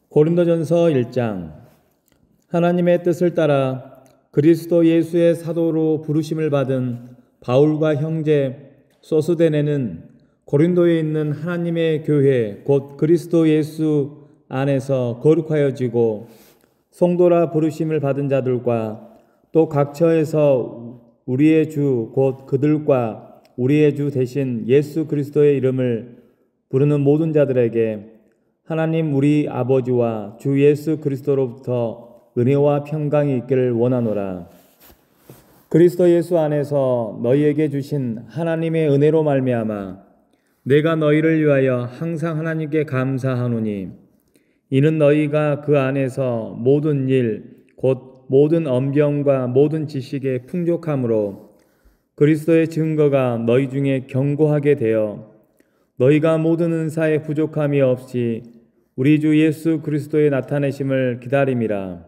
고린도전서 1장. 하나님의 뜻을 따라 그리스도 예수의 사도로 부르심을 받은 바울과 형제 소스데네는 고린도에 있는 하나님의 교회 곧 그리스도 예수 안에서 거룩하여지고 성도라 부르심을 받은 자들과 또 각 처에서 우리의 주 곧 그들과 우리의 주 대신 예수 그리스도의 이름을 부르는 모든 자들에게 하나님 우리 아버지와 주 예수 그리스도로부터 은혜와 평강이 있기를 원하노라. 그리스도 예수 안에서 너희에게 주신 하나님의 은혜로 말미암아 내가 너희를 위하여 항상 하나님께 감사하노니 이는 너희가 그 안에서 모든 일 곧 모든 엄경과 모든 지식에 풍족함으로 그리스도의 증거가 너희 중에 견고하게 되어 너희가 모든 은사에 부족함이 없이 우리 주 예수 그리스도의 나타내심을 기다림이라.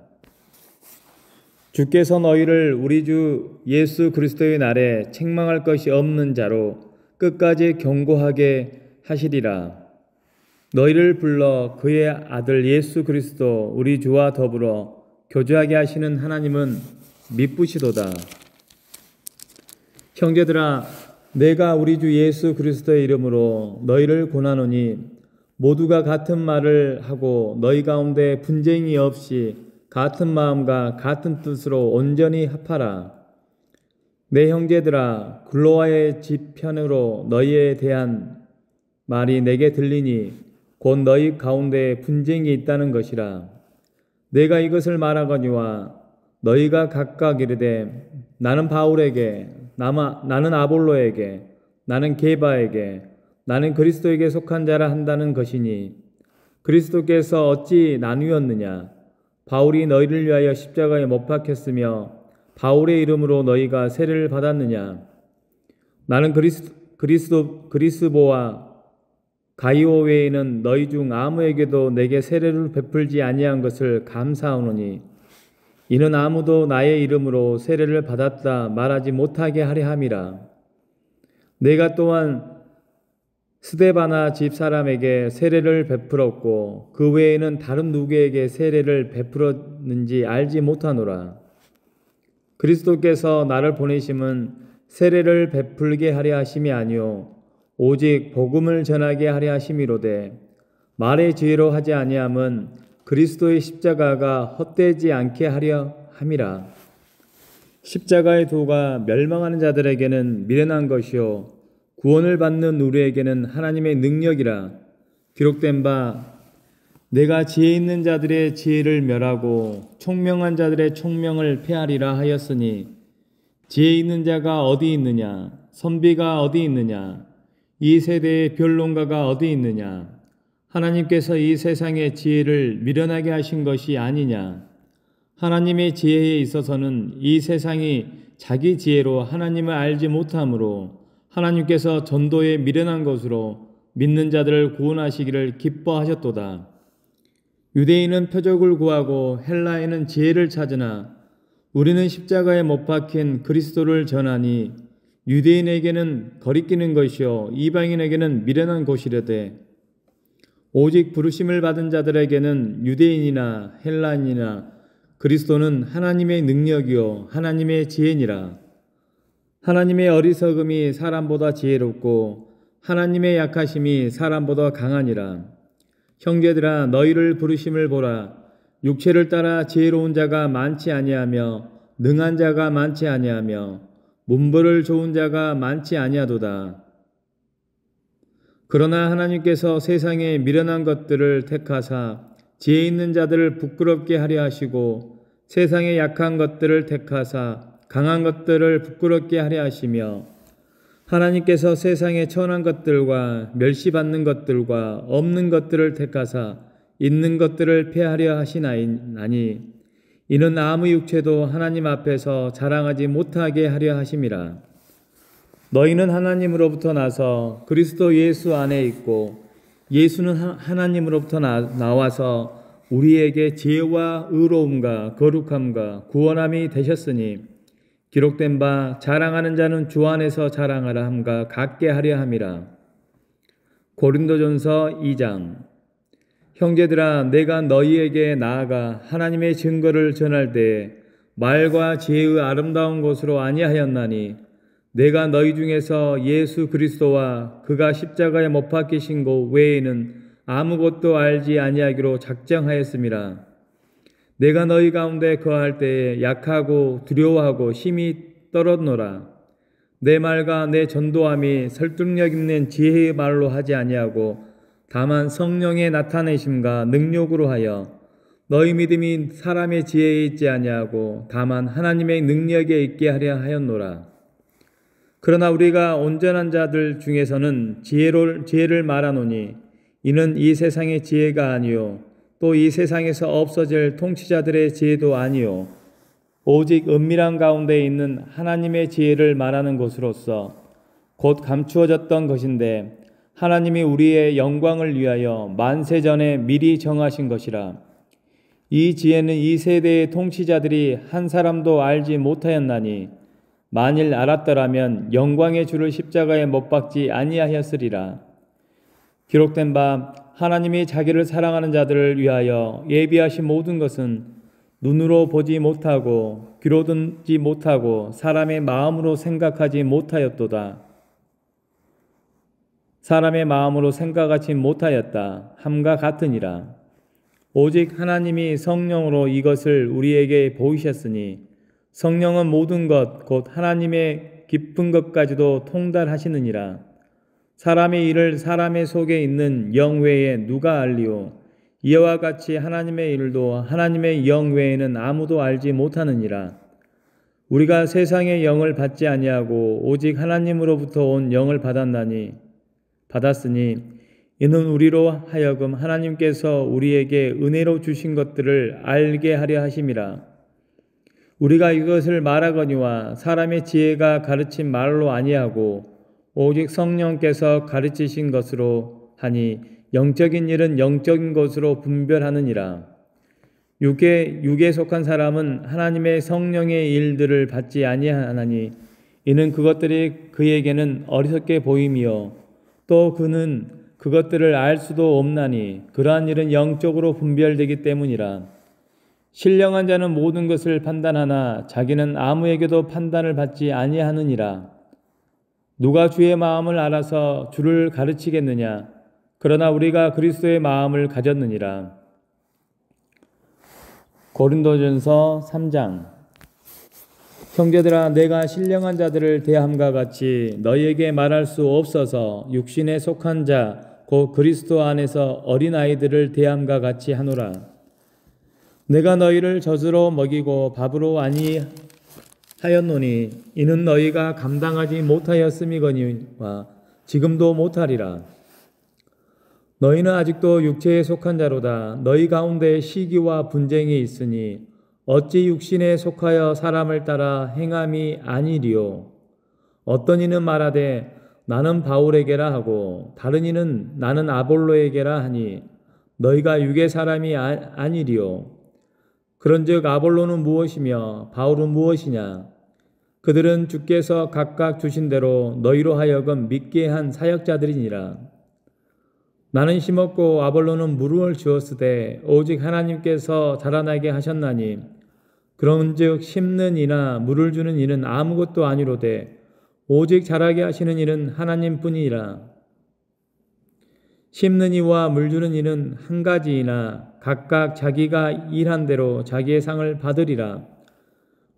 주께서 너희를 우리 주 예수 그리스도의 날에 책망할 것이 없는 자로 끝까지 견고하게 하시리라. 너희를 불러 그의 아들 예수 그리스도 우리 주와 더불어 교제하게 하시는 하나님은 미쁘시도다. 형제들아, 내가 우리 주 예수 그리스도의 이름으로 너희를 권하노니 모두가 같은 말을 하고 너희 가운데 분쟁이 없이 같은 마음과 같은 뜻으로 온전히 합하라. 내 형제들아, 글로아의 집 편으로 너희에 대한 말이 내게 들리니 곧 너희 가운데 분쟁이 있다는 것이라. 내가 이것을 말하거니와 너희가 각각 이르되 나는 바울에게, 나는 아볼로에게, 나는 게바에게, 나는 그리스도에게 속한 자라 한다는 것이니 그리스도께서 어찌 나누었느냐? 바울이 너희를 위하여 십자가에 못 박혔으며 바울의 이름으로 너희가 세례를 받았느냐? 나는 그리스보와 가이오 외에는 너희 중 아무에게도 내게 세례를 베풀지 아니한 것을 감사하노니 이는 아무도 나의 이름으로 세례를 받았다 말하지 못하게 하려 함이라. 내가 또한 스데바나 집 사람에게 세례를 베풀었고 그 외에는 다른 누구에게 세례를 베풀었는지 알지 못하노라. 그리스도께서 나를 보내심은 세례를 베풀게 하려 하심이 아니요 오직 복음을 전하게 하려 하심이로되 말의 지혜로 하지 아니함은 그리스도의 십자가가 헛되지 않게 하려 함이라. 십자가의 도가 멸망하는 자들에게는 미련한 것이요 구원을 받는 우리에게는 하나님의 능력이라. 기록된 바 내가 지혜 있는 자들의 지혜를 멸하고 총명한 자들의 총명을 폐하리라 하였으니 지혜 있는 자가 어디 있느냐? 선비가 어디 있느냐? 이 세대의 변론가가 어디 있느냐? 하나님께서 이 세상의 지혜를 미련하게 하신 것이 아니냐? 하나님의 지혜에 있어서는 이 세상이 자기 지혜로 하나님을 알지 못하므로 하나님께서 전도에 미련한 것으로 믿는 자들을 구원하시기를 기뻐하셨도다. 유대인은 표적을 구하고 헬라인은 지혜를 찾으나 우리는 십자가에 못 박힌 그리스도를 전하니 유대인에게는 거리끼는 것이요 이방인에게는 미련한 것이려되 오직 부르심을 받은 자들에게는 유대인이나 헬라인이나 그리스도는 하나님의 능력이요 하나님의 지혜니라. 하나님의 어리석음이 사람보다 지혜롭고 하나님의 약하심이 사람보다 강하니라. 형제들아, 너희를 부르심을 보라. 육체를 따라 지혜로운 자가 많지 아니하며 능한 자가 많지 아니하며 문벌을 좋은 자가 많지 아니하도다. 그러나 하나님께서 세상에 미련한 것들을 택하사 지혜 있는 자들을 부끄럽게 하려 하시고 세상에 약한 것들을 택하사 강한 것들을 부끄럽게 하려 하시며 하나님께서 세상에 천한 것들과 멸시받는 것들과 없는 것들을 택하사 있는 것들을 폐하려 하시나니 이는 아무 육체도 하나님 앞에서 자랑하지 못하게 하려 하심이라. 너희는 하나님으로부터 나서 그리스도 예수 안에 있고 예수는 하나님으로부터 나와서 우리에게 지혜와 의로움과 거룩함과 구원함이 되셨으니 기록된 바 자랑하는 자는 주 안에서 자랑하라 함과 같게 하려 함이라. 고린도전서 2장. 형제들아, 내가 너희에게 나아가 하나님의 증거를 전할 때에 말과 지혜의 아름다운 것으로 아니하였나니 내가 너희 중에서 예수 그리스도와 그가 십자가에 못 박히신 것 외에는 아무것도 알지 아니하기로 작정하였음이라. 내가 너희 가운데 거할 때에 약하고 두려워하고 힘이 떨었노라. 내 말과 내 전도함이 설득력 있는 지혜의 말로 하지 아니하고 다만 성령의 나타내심과 능력으로 하여 너희 믿음이 사람의 지혜에 있지 아니하고 다만 하나님의 능력에 있게 하려 하였노라. 그러나 우리가 온전한 자들 중에서는 지혜를 말하노니 이는 이 세상의 지혜가 아니요 또 이 세상에서 없어질 통치자들의 지혜도 아니요 오직 은밀한 가운데 있는 하나님의 지혜를 말하는 것으로서 곧 감추어졌던 것인데 하나님이 우리의 영광을 위하여 만세 전에 미리 정하신 것이라. 이 지혜는 이 세대의 통치자들이 한 사람도 알지 못하였나니 만일 알았더라면 영광의 주를 십자가에 못 박지 아니하였으리라. 기록된 바 하나님이 자기를 사랑하는 자들을 위하여 예비하신 모든 것은 눈으로 보지 못하고 귀로 듣지 못하고 사람의 마음으로 생각하지 못하였도다. 사람의 마음으로 생각하지 못하였다 함과 같으니라. 오직 하나님이 성령으로 이것을 우리에게 보이셨으니 성령은 모든 것 곧 하나님의 깊은 것까지도 통달하시느니라. 사람의 일을 사람의 속에 있는 영 외에 누가 알리오? 이와 같이 하나님의 일도 하나님의 영 외에는 아무도 알지 못하느니라. 우리가 세상의 영을 받지 아니하고 오직 하나님으로부터 온 영을 받았으니 이는 우리로 하여금 하나님께서 우리에게 은혜로 주신 것들을 알게 하려 하심이라. 우리가 이것을 말하거니와 사람의 지혜가 가르친 말로 아니하고 오직 성령께서 가르치신 것으로 하니 영적인 일은 영적인 것으로 분별하느니라. 육에 속한 사람은 하나님의 성령의 일들을 받지 아니하나니 이는 그것들이 그에게는 어리석게 보임이요 또 그는 그것들을 알 수도 없나니 그러한 일은 영적으로 분별되기 때문이라. 신령한 자는 모든 것을 판단하나 자기는 아무에게도 판단을 받지 아니하느니라. 누가 주의 마음을 알아서 주를 가르치겠느냐? 그러나 우리가 그리스도의 마음을 가졌느니라. 고린도전서 3장. 형제들아, 내가 신령한 자들을 대함과 같이 너희에게 말할 수 없어서 육신에 속한 자 곧 그리스도 안에서 어린아이들을 대함과 같이 하노라. 내가 너희를 젖으로 먹이고 밥으로 아니하였노니 이는 너희가 감당하지 못하였음이거니와 지금도 못하리라. 너희는 아직도 육체에 속한 자로다. 너희 가운데 시기와 분쟁이 있으니 어찌 육신에 속하여 사람을 따라 행함이 아니리요. 어떤 이는 말하되 나는 바울에게라 하고 다른 이는 나는 아볼로에게라 하니 너희가 육의 사람이 아니리요. 그런즉 아볼로는 무엇이며 바울은 무엇이냐? 그들은 주께서 각각 주신 대로 너희로 하여금 믿게 한 사역자들이니라. 나는 심었고 아볼로는 물을 주었으되 오직 하나님께서 자라나게 하셨나니 그런즉 심는 이나 물을 주는 이는 아무것도 아니로되 오직 자라게 하시는 이는 하나님뿐이라. 심는 이와 물 주는 이는 한 가지이나 각각 자기가 일한 대로 자기의 상을 받으리라.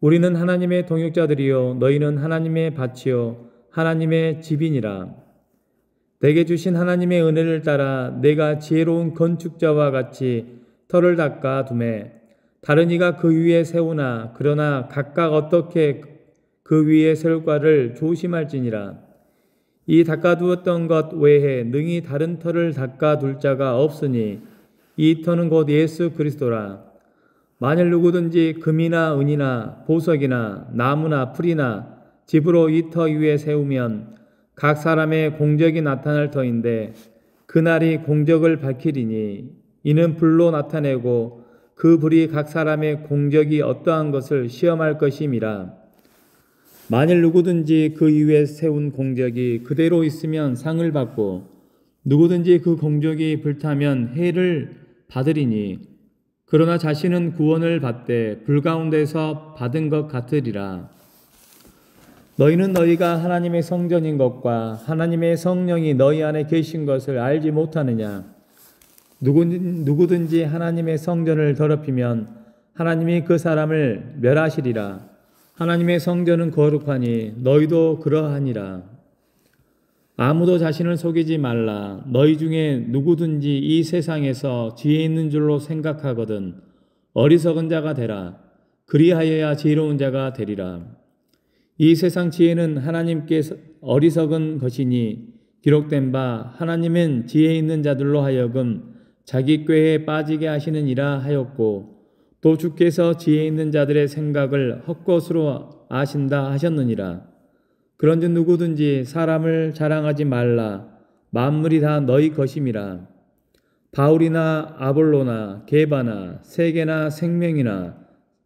우리는 하나님의 동역자들이요 너희는 하나님의 밭이요 하나님의 집이니라. 내게 주신 하나님의 은혜를 따라 내가 지혜로운 건축자와 같이 터를 닦아 두매 다른 이가 그 위에 세우나 그러나 각각 어떻게 그 위에 세울까를 조심할지니라. 이 닦아두었던 것 외에 능히 다른 터를 닦아둘 자가 없으니 이 터는 곧 예수 그리스도라. 만일 누구든지 금이나 은이나 보석이나 나무나 풀이나 집으로 이 터 위에 세우면 각 사람의 공적이 나타날 터인데 그날이 공적을 밝히리니 이는 불로 나타내고 그 불이 각 사람의 공적이 어떠한 것을 시험할 것임이라. 만일 누구든지 그 위에 세운 공적이 그대로 있으면 상을 받고 누구든지 그 공적이 불타면 해를 받으리니 그러나 자신은 구원을 받되 불 가운데서 받은 것 같으리라. 너희는 너희가 하나님의 성전인 것과 하나님의 성령이 너희 안에 계신 것을 알지 못하느냐? 누구든지 하나님의 성전을 더럽히면 하나님이 그 사람을 멸하시리라. 하나님의 성전은 거룩하니 너희도 그러하니라. 아무도 자신을 속이지 말라. 너희 중에 누구든지 이 세상에서 지혜 있는 줄로 생각하거든 어리석은 자가 되라. 그리하여야 지혜로운 자가 되리라. 이 세상 지혜는 하나님께 어리석은 것이니 기록된 바 하나님은 지혜 있는 자들로 하여금 자기 꾀에 빠지게 하시느니라 하였고 또 주께서 지혜 있는 자들의 생각을 헛것으로 아신다 하셨느니라. 그런즉 누구든지 사람을 자랑하지 말라. 만물이 다 너희 것임이라. 바울이나 아볼로나 게바나 세계나 생명이나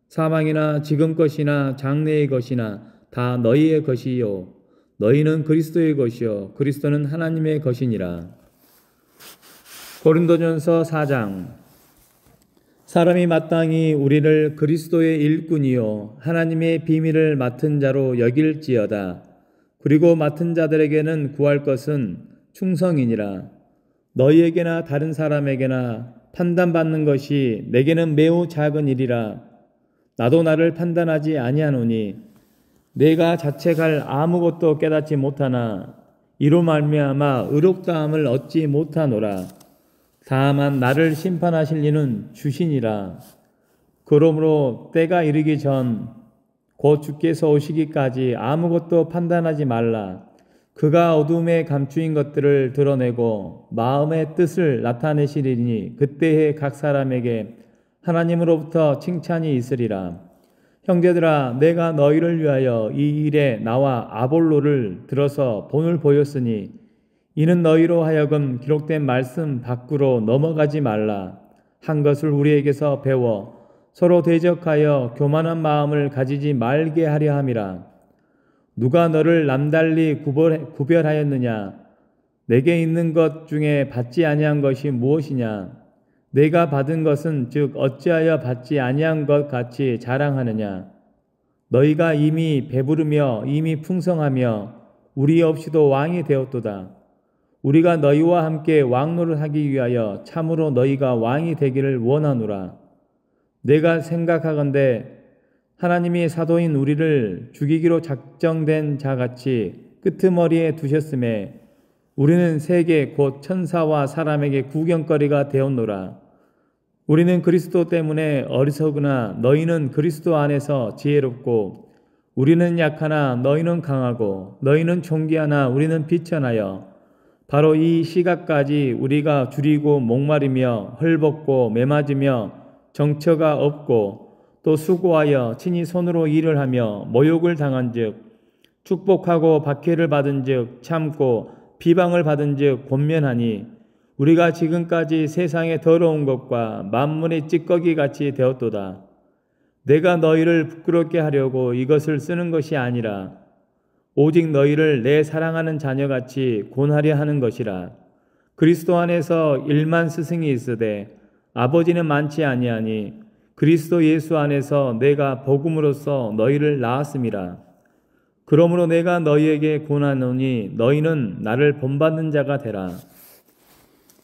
사망이나 지금 것이나 장래의 것이나 다 너희의 것이요 너희는 그리스도의 것이요 그리스도는 하나님의 것이니라. 고린도전서 4장. 사람이 마땅히 우리를 그리스도의 일꾼이요 하나님의 비밀을 맡은 자로 여길지어다. 그리고 맡은 자들에게는 구할 것은 충성이니라. 너희에게나 다른 사람에게나 판단받는 것이 내게는 매우 작은 일이라. 나도 나를 판단하지 아니하노니 내가 자책할 아무것도 깨닫지 못하나 이로 말미암아 의롭다함을 얻지 못하노라. 다만 나를 심판하실 이는 주시니라. 그러므로 때가 이르기 전 곧 주께서 오시기까지 아무것도 판단하지 말라. 그가 어둠에 감추인 것들을 드러내고 마음의 뜻을 나타내시리니 그때에 각 사람에게 하나님으로부터 칭찬이 있으리라. 형제들아, 내가 너희를 위하여 이 일에 나와 아볼로를 들어서 본을 보였으니 이는 너희로 하여금 기록된 말씀 밖으로 넘어가지 말라. 한 것을 우리에게서 배워 서로 대적하여 교만한 마음을 가지지 말게 하려 함이라. 누가 너를 남달리 구별하였느냐? 내게 있는 것 중에 받지 아니한 것이 무엇이냐? 내가 받은 것은 즉 어찌하여 받지 아니한 것 같이 자랑하느냐? 너희가 이미 배부르며 이미 풍성하며 우리 없이도 왕이 되었도다. 우리가 너희와 함께 왕노를 하기 위하여 참으로 너희가 왕이 되기를 원하노라. 내가 생각하건대 하나님이 사도인 우리를 죽이기로 작정된 자같이 끄트머리에 두셨음에 우리는 세계 곧 천사와 사람에게 구경거리가 되었노라. 우리는 그리스도 때문에 어리석으나 너희는 그리스도 안에서 지혜롭고 우리는 약하나 너희는 강하고 너희는 존귀하나 우리는 비천하여 바로 이 시각까지 우리가 줄이고 목마르며 헐벗고 매맞으며 정처가 없고 또 수고하여 친히 손으로 일을 하며 모욕을 당한즉 축복하고 박해를 받은즉 참고 비방을 받은즉 권면하니 우리가 지금까지 세상의 더러운 것과 만물의 찌꺼기 같이 되었도다. 내가 너희를 부끄럽게 하려고 이것을 쓰는 것이 아니라 오직 너희를 내 사랑하는 자녀같이 권하려 하는 것이라. 그리스도 안에서 1만 스승이 있으되 아버지는 많지 아니하니 그리스도 예수 안에서 내가 복음으로써 너희를 낳았음이라. 그러므로 내가 너희에게 권하노니 너희는 나를 본받는 자가 되라.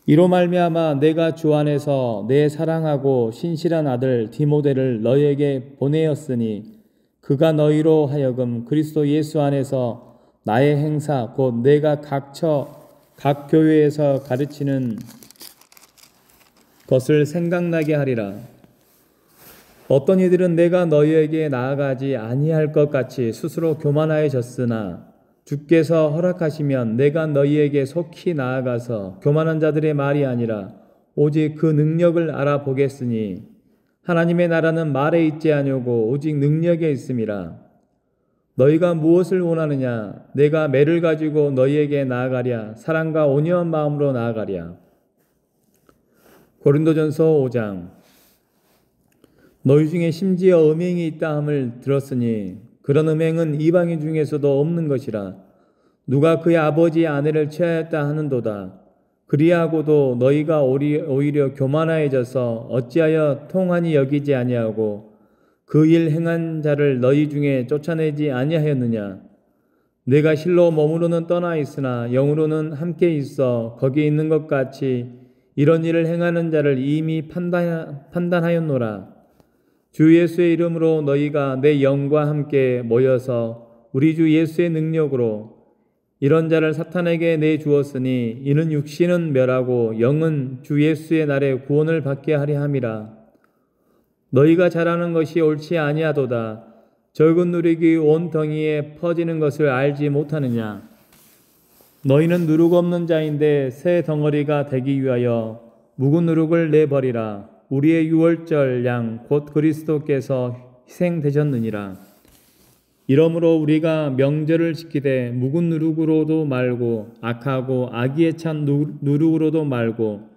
이로 말미암아 내가 주 안에서 내 사랑하고 신실한 아들 디모데를 너희에게 보내었으니 그가 너희로 하여금 그리스도 예수 안에서 나의 행사 곧 내가 각 교회에서 가르치는 것을 생각나게 하리라. 어떤 이들은 내가 너희에게 나아가지 아니할 것 같이 스스로 교만하여졌으나 주께서 허락하시면 내가 너희에게 속히 나아가서 교만한 자들의 말이 아니라 오직 그 능력을 알아보겠으니 하나님의 나라는 말에 있지 아니오고 오직 능력에 있음이라. 너희가 무엇을 원하느냐? 내가 매를 가지고 너희에게 나아가랴? 사랑과 온유한 마음으로 나아가랴? 고린도전서 5장. 너희 중에 심지어 음행이 있다 함을 들었으니 그런 음행은 이방인 중에서도 없는 것이라. 누가 그의 아버지의 아내를 취하였다 하는도다. 그리하고도 너희가 오히려 교만하여져서 어찌하여 통한이 여기지 아니하고 그 일 행한 자를 너희 중에 쫓아내지 아니하였느냐? 내가 실로 몸으로는 떠나 있으나 영으로는 함께 있어 거기 있는 것 같이 이런 일을 행하는 자를 이미 판단하였노라. 주 예수의 이름으로 너희가 내 영과 함께 모여서 우리 주 예수의 능력으로 이런 자를 사탄에게 내주었으니 이는 육신은 멸하고 영은 주 예수의 날에 구원을 받게 하려 함이라. 너희가 잘하는 것이 옳지 아니하도다. 적은 누룩이 온 덩이에 퍼지는 것을 알지 못하느냐? 너희는 누룩 없는 자인데 새 덩어리가 되기 위하여 묵은 누룩을 내버리라. 우리의 유월절 양 곧 그리스도께서 희생되셨느니라. 이러므로 우리가 명절을 지키되 묵은 누룩으로도 말고 악하고 악의에 찬 누룩으로도 말고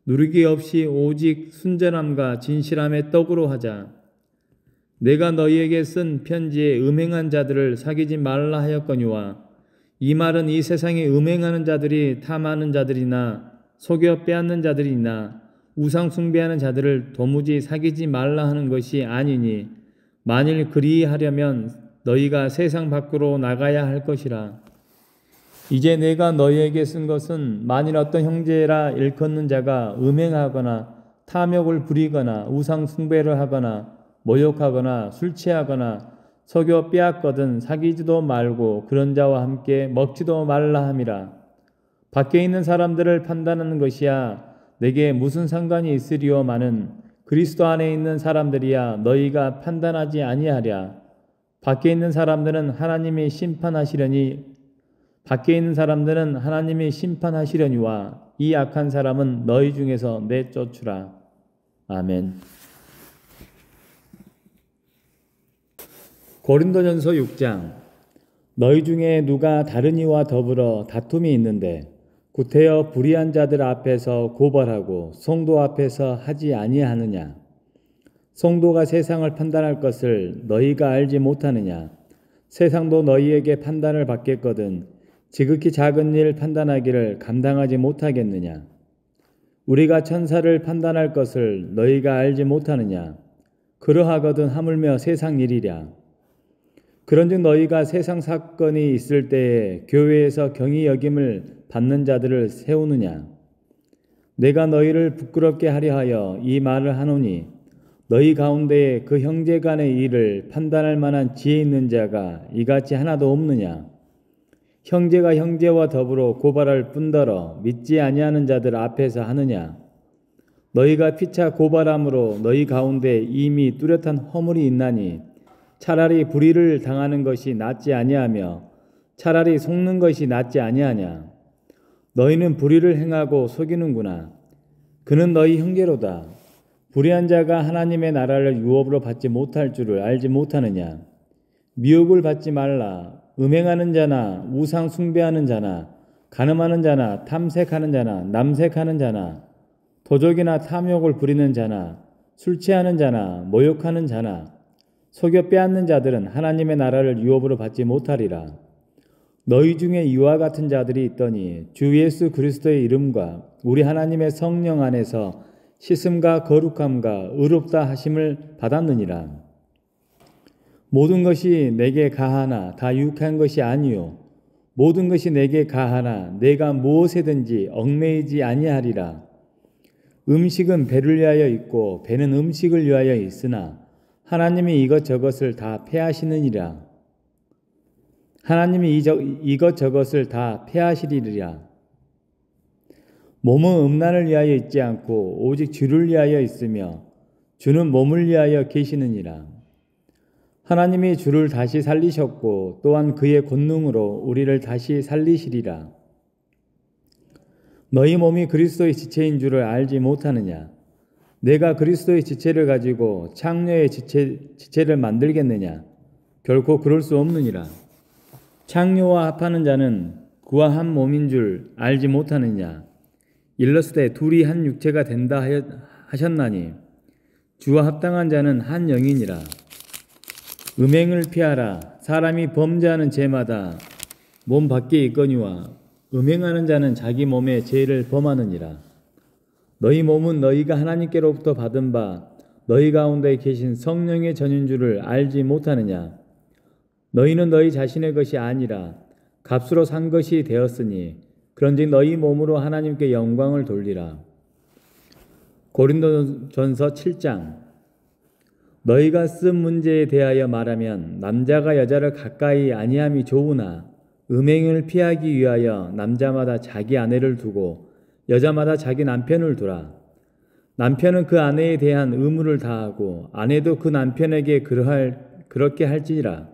누룩이 없이 오직 순전함과 진실함의 떡으로 하자. 내가 너희에게 쓴 편지에 음행한 자들을 사귀지 말라 하였거니와 이 말은 이 세상에 음행하는 자들이 탐하는 자들이나 속여 빼앗는 자들이나 우상 숭배하는 자들을 도무지 사귀지 말라 하는 것이 아니니 만일 그리하려면 너희가 세상 밖으로 나가야 할 것이라. 이제 내가 너희에게 쓴 것은 만일 어떤 형제라 일컫는 자가 음행하거나 탐욕을 부리거나 우상 숭배를 하거나 모욕하거나 술 취하거나 속여 빼앗거든 사귀지도 말고 그런 자와 함께 먹지도 말라 함이라. 밖에 있는 사람들을 판단하는 것이야 내게 무슨 상관이 있으리요마는 그리스도 안에 있는 사람들이야 너희가 판단하지 아니하랴. 밖에 있는 사람들은 하나님이 심판하시려니와 이 악한 사람은 너희 중에서 내쫓으라. 아멘. 고린도전서 6장. 너희 중에 누가 다른 이와 더불어 다툼이 있는데 구태여 불의한 자들 앞에서 고발하고 성도 앞에서 하지 아니하느냐? 성도가 세상을 판단할 것을 너희가 알지 못하느냐? 세상도 너희에게 판단을 받겠거든 지극히 작은 일 판단하기를 감당하지 못하겠느냐? 우리가 천사를 판단할 것을 너희가 알지 못하느냐? 그러하거든 하물며 세상 일이랴. 그런즉 너희가 세상 사건이 있을 때에 교회에서 경히 여김을 받는 자들을 세우느냐? 내가 너희를 부끄럽게 하려 하여 이 말을 하노니 너희 가운데에 그 형제 간의 일을 판단할 만한 지혜 있는 자가 이같이 하나도 없느냐? 형제가 형제와 더불어 고발할 뿐더러 믿지 아니하는 자들 앞에서 하느냐? 너희가 피차 고발함으로 너희 가운데 이미 뚜렷한 허물이 있나니 차라리 불의를 당하는 것이 낫지 아니하며 차라리 속는 것이 낫지 아니하냐? 너희는 불의를 행하고 속이는구나. 그는 너희 형제로다. 불의한 자가 하나님의 나라를 유업으로 받지 못할 줄을 알지 못하느냐? 미혹을 받지 말라. 음행하는 자나 우상 숭배하는 자나 간음하는 자나 탐색하는 자나 남색하는 자나 도적이나 탐욕을 부리는 자나 술 취하는 자나 모욕하는 자나 속여 빼앗는 자들은 하나님의 나라를 유업으로 받지 못하리라. 너희 중에 이와 같은 자들이 있더니 주 예수 그리스도의 이름과 우리 하나님의 성령 안에서 씻음과 거룩함과 의롭다 하심을 받았느니라. 모든 것이 내게 가하나 다 유익한 것이 아니요 모든 것이 내게 가하나 내가 무엇에든지 얽매이지 아니하리라. 음식은 배를 위하여 있고 배는 음식을 위하여 있으나 하나님이 이것저것을 다 패하시느니라. 하나님이 이것저것을 다 패하시리라. 몸은 음란을 위하여 있지 않고 오직 주를 위하여 있으며 주는 몸을 위하여 계시느니라. 하나님이 주를 다시 살리셨고 또한 그의 권능으로 우리를 다시 살리시리라. 너희 몸이 그리스도의 지체인 줄을 알지 못하느냐? 내가 그리스도의 지체를 가지고 창녀의 지체를 만들겠느냐? 결코 그럴 수 없느니라. 창녀와 합하는 자는 그와 한 몸인 줄 알지 못하느냐? 일러스되 둘이 한 육체가 된다 하셨나니 주와 합당한 자는 한 영이니라. 음행을 피하라. 사람이 범죄하는 죄마다 몸 밖에 있거니와 음행하는 자는 자기 몸에 죄를 범하느니라. 너희 몸은 너희가 하나님께로부터 받은 바 너희 가운데 계신 성령의 전인 줄을 알지 못하느냐. 너희는 너희 자신의 것이 아니라 값으로 산 것이 되었으니 그런즉 너희 몸으로 하나님께 영광을 돌리라. 고린도전서 7장. 너희가 쓴 문제에 대하여 말하면 남자가 여자를 가까이 아니함이 좋으나 음행을 피하기 위하여 남자마다 자기 아내를 두고 여자마다 자기 남편을 두라. 남편은 그 아내에 대한 의무를 다하고 아내도 그 남편에게 그렇게 할지니라.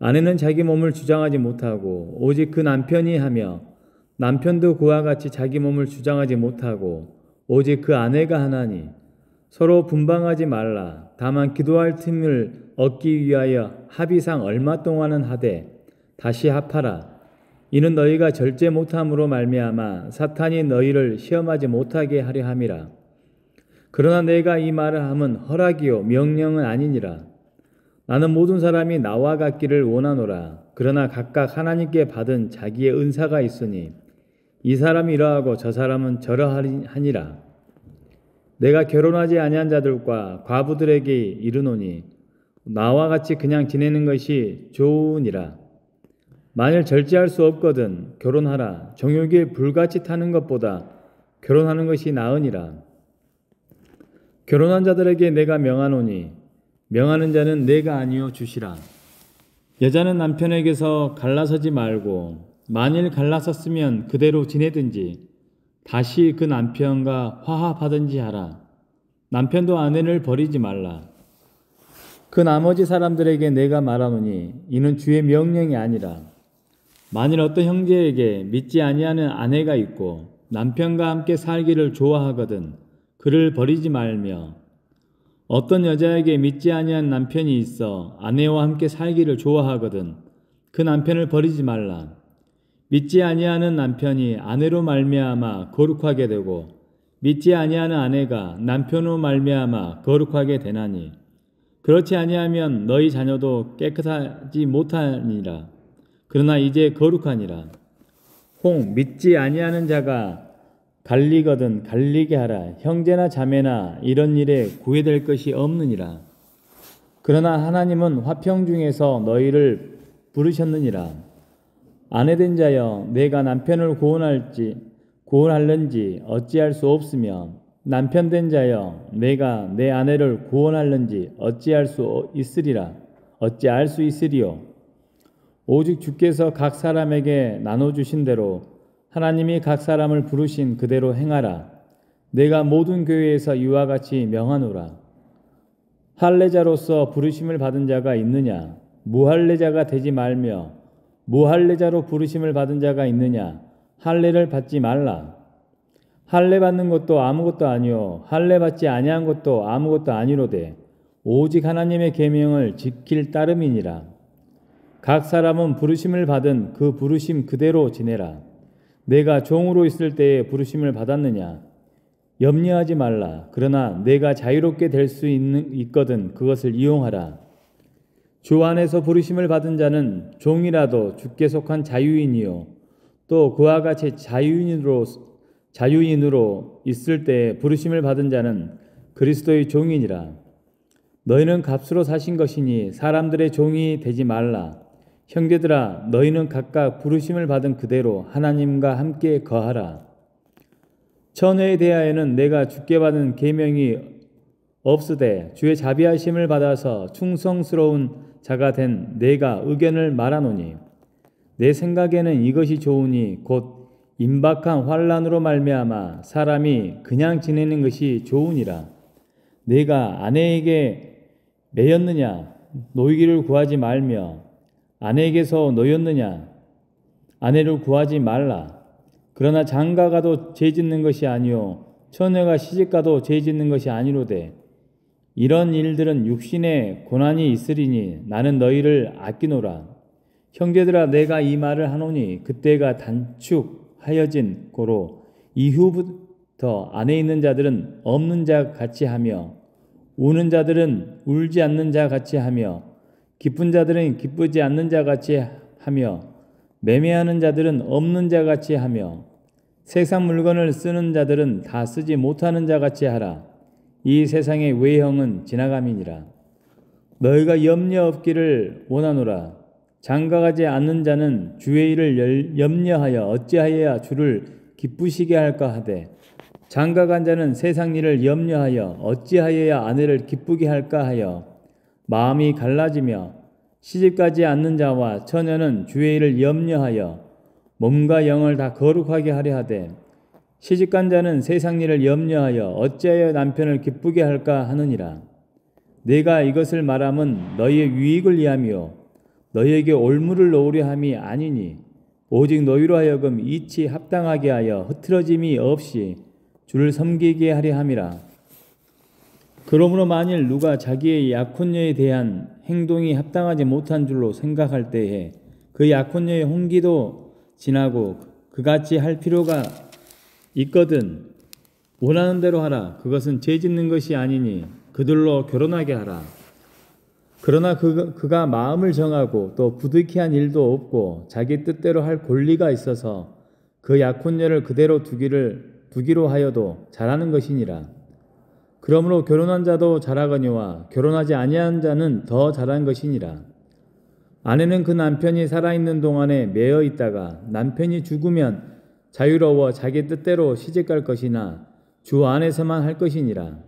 아내는 자기 몸을 주장하지 못하고 오직 그 남편이 하며 남편도 그와 같이 자기 몸을 주장하지 못하고 오직 그 아내가 하나니 서로 분방하지 말라. 다만 기도할 틈을 얻기 위하여 합의상 얼마 동안은 하되 다시 합하라. 이는 너희가 절제 못함으로 말미암아 사탄이 너희를 시험하지 못하게 하려 함이라. 그러나 내가 이 말을 함은 허락이요 명령은 아니니라. 나는 모든 사람이 나와 같기를 원하노라. 그러나 각각 하나님께 받은 자기의 은사가 있으니 이 사람이 이러하고 저 사람은 저러하니라. 내가 결혼하지 아니한 자들과 과부들에게 이르노니 나와 같이 그냥 지내는 것이 좋으니라. 만일 절제할 수 없거든 결혼하라. 정욕에 불같이 타는 것보다 결혼하는 것이 나으니라. 결혼한 자들에게 내가 명하노니 명하는 자는 내가 아니요 주시라. 여자는 남편에게서 갈라서지 말고 만일 갈라섰으면 그대로 지내든지 다시 그 남편과 화합하든지 하라. 남편도 아내를 버리지 말라. 그 나머지 사람들에게 내가 말하노니 이는 주의 명령이 아니라. 만일 어떤 형제에게 믿지 아니하는 아내가 있고 남편과 함께 살기를 좋아하거든 그를 버리지 말며 어떤 여자에게 믿지 아니한 남편이 있어 아내와 함께 살기를 좋아하거든 그 남편을 버리지 말라. 믿지 아니하는 남편이 아내로 말미암아 거룩하게 되고 믿지 아니하는 아내가 남편으로 말미암아 거룩하게 되나니 그렇지 아니하면 너희 자녀도 깨끗하지 못하니라. 그러나 이제 거룩하니라. 홍 믿지 아니하는 자가 갈리거든 갈리게 하라. 형제나 자매나 이런 일에 구애될 것이 없느니라. 그러나 하나님은 화평 중에서 너희를 부르셨느니라. 아내된 자여 내가 남편을 구원할는지 어찌할 수 없으며 남편된 자여 내가 내 아내를 구원할는지 어찌할 수 있으리요. 오직 주께서 각 사람에게 나눠주신 대로 하나님이 각 사람을 부르신 그대로 행하라. 내가 모든 교회에서 이와 같이 명하노라. 할례자로서 부르심을 받은 자가 있느냐? 무할례자가 되지 말며 무할례자로 부르심을 받은 자가 있느냐? 할례를 받지 말라. 할례 받는 것도 아무것도 아니요 할례 받지 아니한 것도 아무것도 아니로되 오직 하나님의 계명을 지킬 따름이니라. 각 사람은 부르심을 받은 그 부르심 그대로 지내라. 내가 종으로 있을 때에 부르심을 받았느냐? 염려하지 말라. 그러나 내가 자유롭게 될 수 있거든 그것을 이용하라. 주 안에서 부르심을 받은 자는 종이라도 주께 속한 자유인이요 또 그와 같이 자유인으로 있을 때 부르심을 받은 자는 그리스도의 종이니라. 너희는 값으로 사신 것이니 사람들의 종이 되지 말라. 형제들아 너희는 각각 부르심을 받은 그대로 하나님과 함께 거하라. 천회에 대하여는 내가 주께 받은 계명이 없으되 주의 자비하심을 받아서 충성스러운 자가 된 내가 의견을 말하노니 내 생각에는 이것이 좋으니 곧 임박한 환난으로 말미암아 사람이 그냥 지내는 것이 좋으니라. 내가 아내에게 매였느냐? 노이기를 구하지 말며 아내에게서 노였느냐? 아내를 구하지 말라. 그러나 장가가도 죄짓는 것이 아니요 처녀가 시집가도 죄짓는 것이 아니로되 이런 일들은 육신에 고난이 있으리니 나는 너희를 아끼노라. 형제들아 내가 이 말을 하노니 그때가 단축하여진 고로 이후부터 안에 있는 자들은 없는 자 같이 하며 우는 자들은 울지 않는 자 같이 하며 기쁜 자들은 기쁘지 않는 자 같이 하며 매매하는 자들은 없는 자같이 하며 세상 물건을 쓰는 자들은 다 쓰지 못하는 자같이 하라. 이 세상의 외형은 지나감이니라. 너희가 염려 없기를 원하노라. 장가가지 않는 자는 주의 일을 염려하여 어찌하여야 주를 기쁘시게 할까 하되 장가간 자는 세상 일을 염려하여 어찌하여야 아내를 기쁘게 할까 하여 마음이 갈라지며 시집가지 않는 자와 처녀는 주의 일을 염려하여 몸과 영을 다 거룩하게 하려 하되 시집간 자는 세상 일을 염려하여 어찌하여 남편을 기쁘게 할까 하느니라. 내가 이것을 말함은 너희의 유익을 위함이요 너희에게 올무를 놓으려 함이 아니니 오직 너희로 하여금 이치 합당하게 하여 흐트러짐이 없이 주를 섬기게 하려 함이라. 그러므로 만일 누가 자기의 약혼녀에 대한 행동이 합당하지 못한 줄로 생각할 때에 그 약혼녀의 홍기도 지나고 그같이 할 필요가 있거든 원하는 대로 하라. 그것은 죄 짓는 것이 아니니 그들로 결혼하게 하라. 그러나 그가 마음을 정하고 또 부득이한 일도 없고 자기 뜻대로 할 권리가 있어서 그 약혼녀를 그대로 두기로 하여도 잘하는 것이니라. 그러므로 결혼한 자도 잘하거니와 결혼하지 아니한 자는 더 잘한 것이니라. 아내는 그 남편이 살아있는 동안에 매여 있다가 남편이 죽으면 자유로워 자기 뜻대로 시집갈 것이나 주 안에서만 할 것이니라.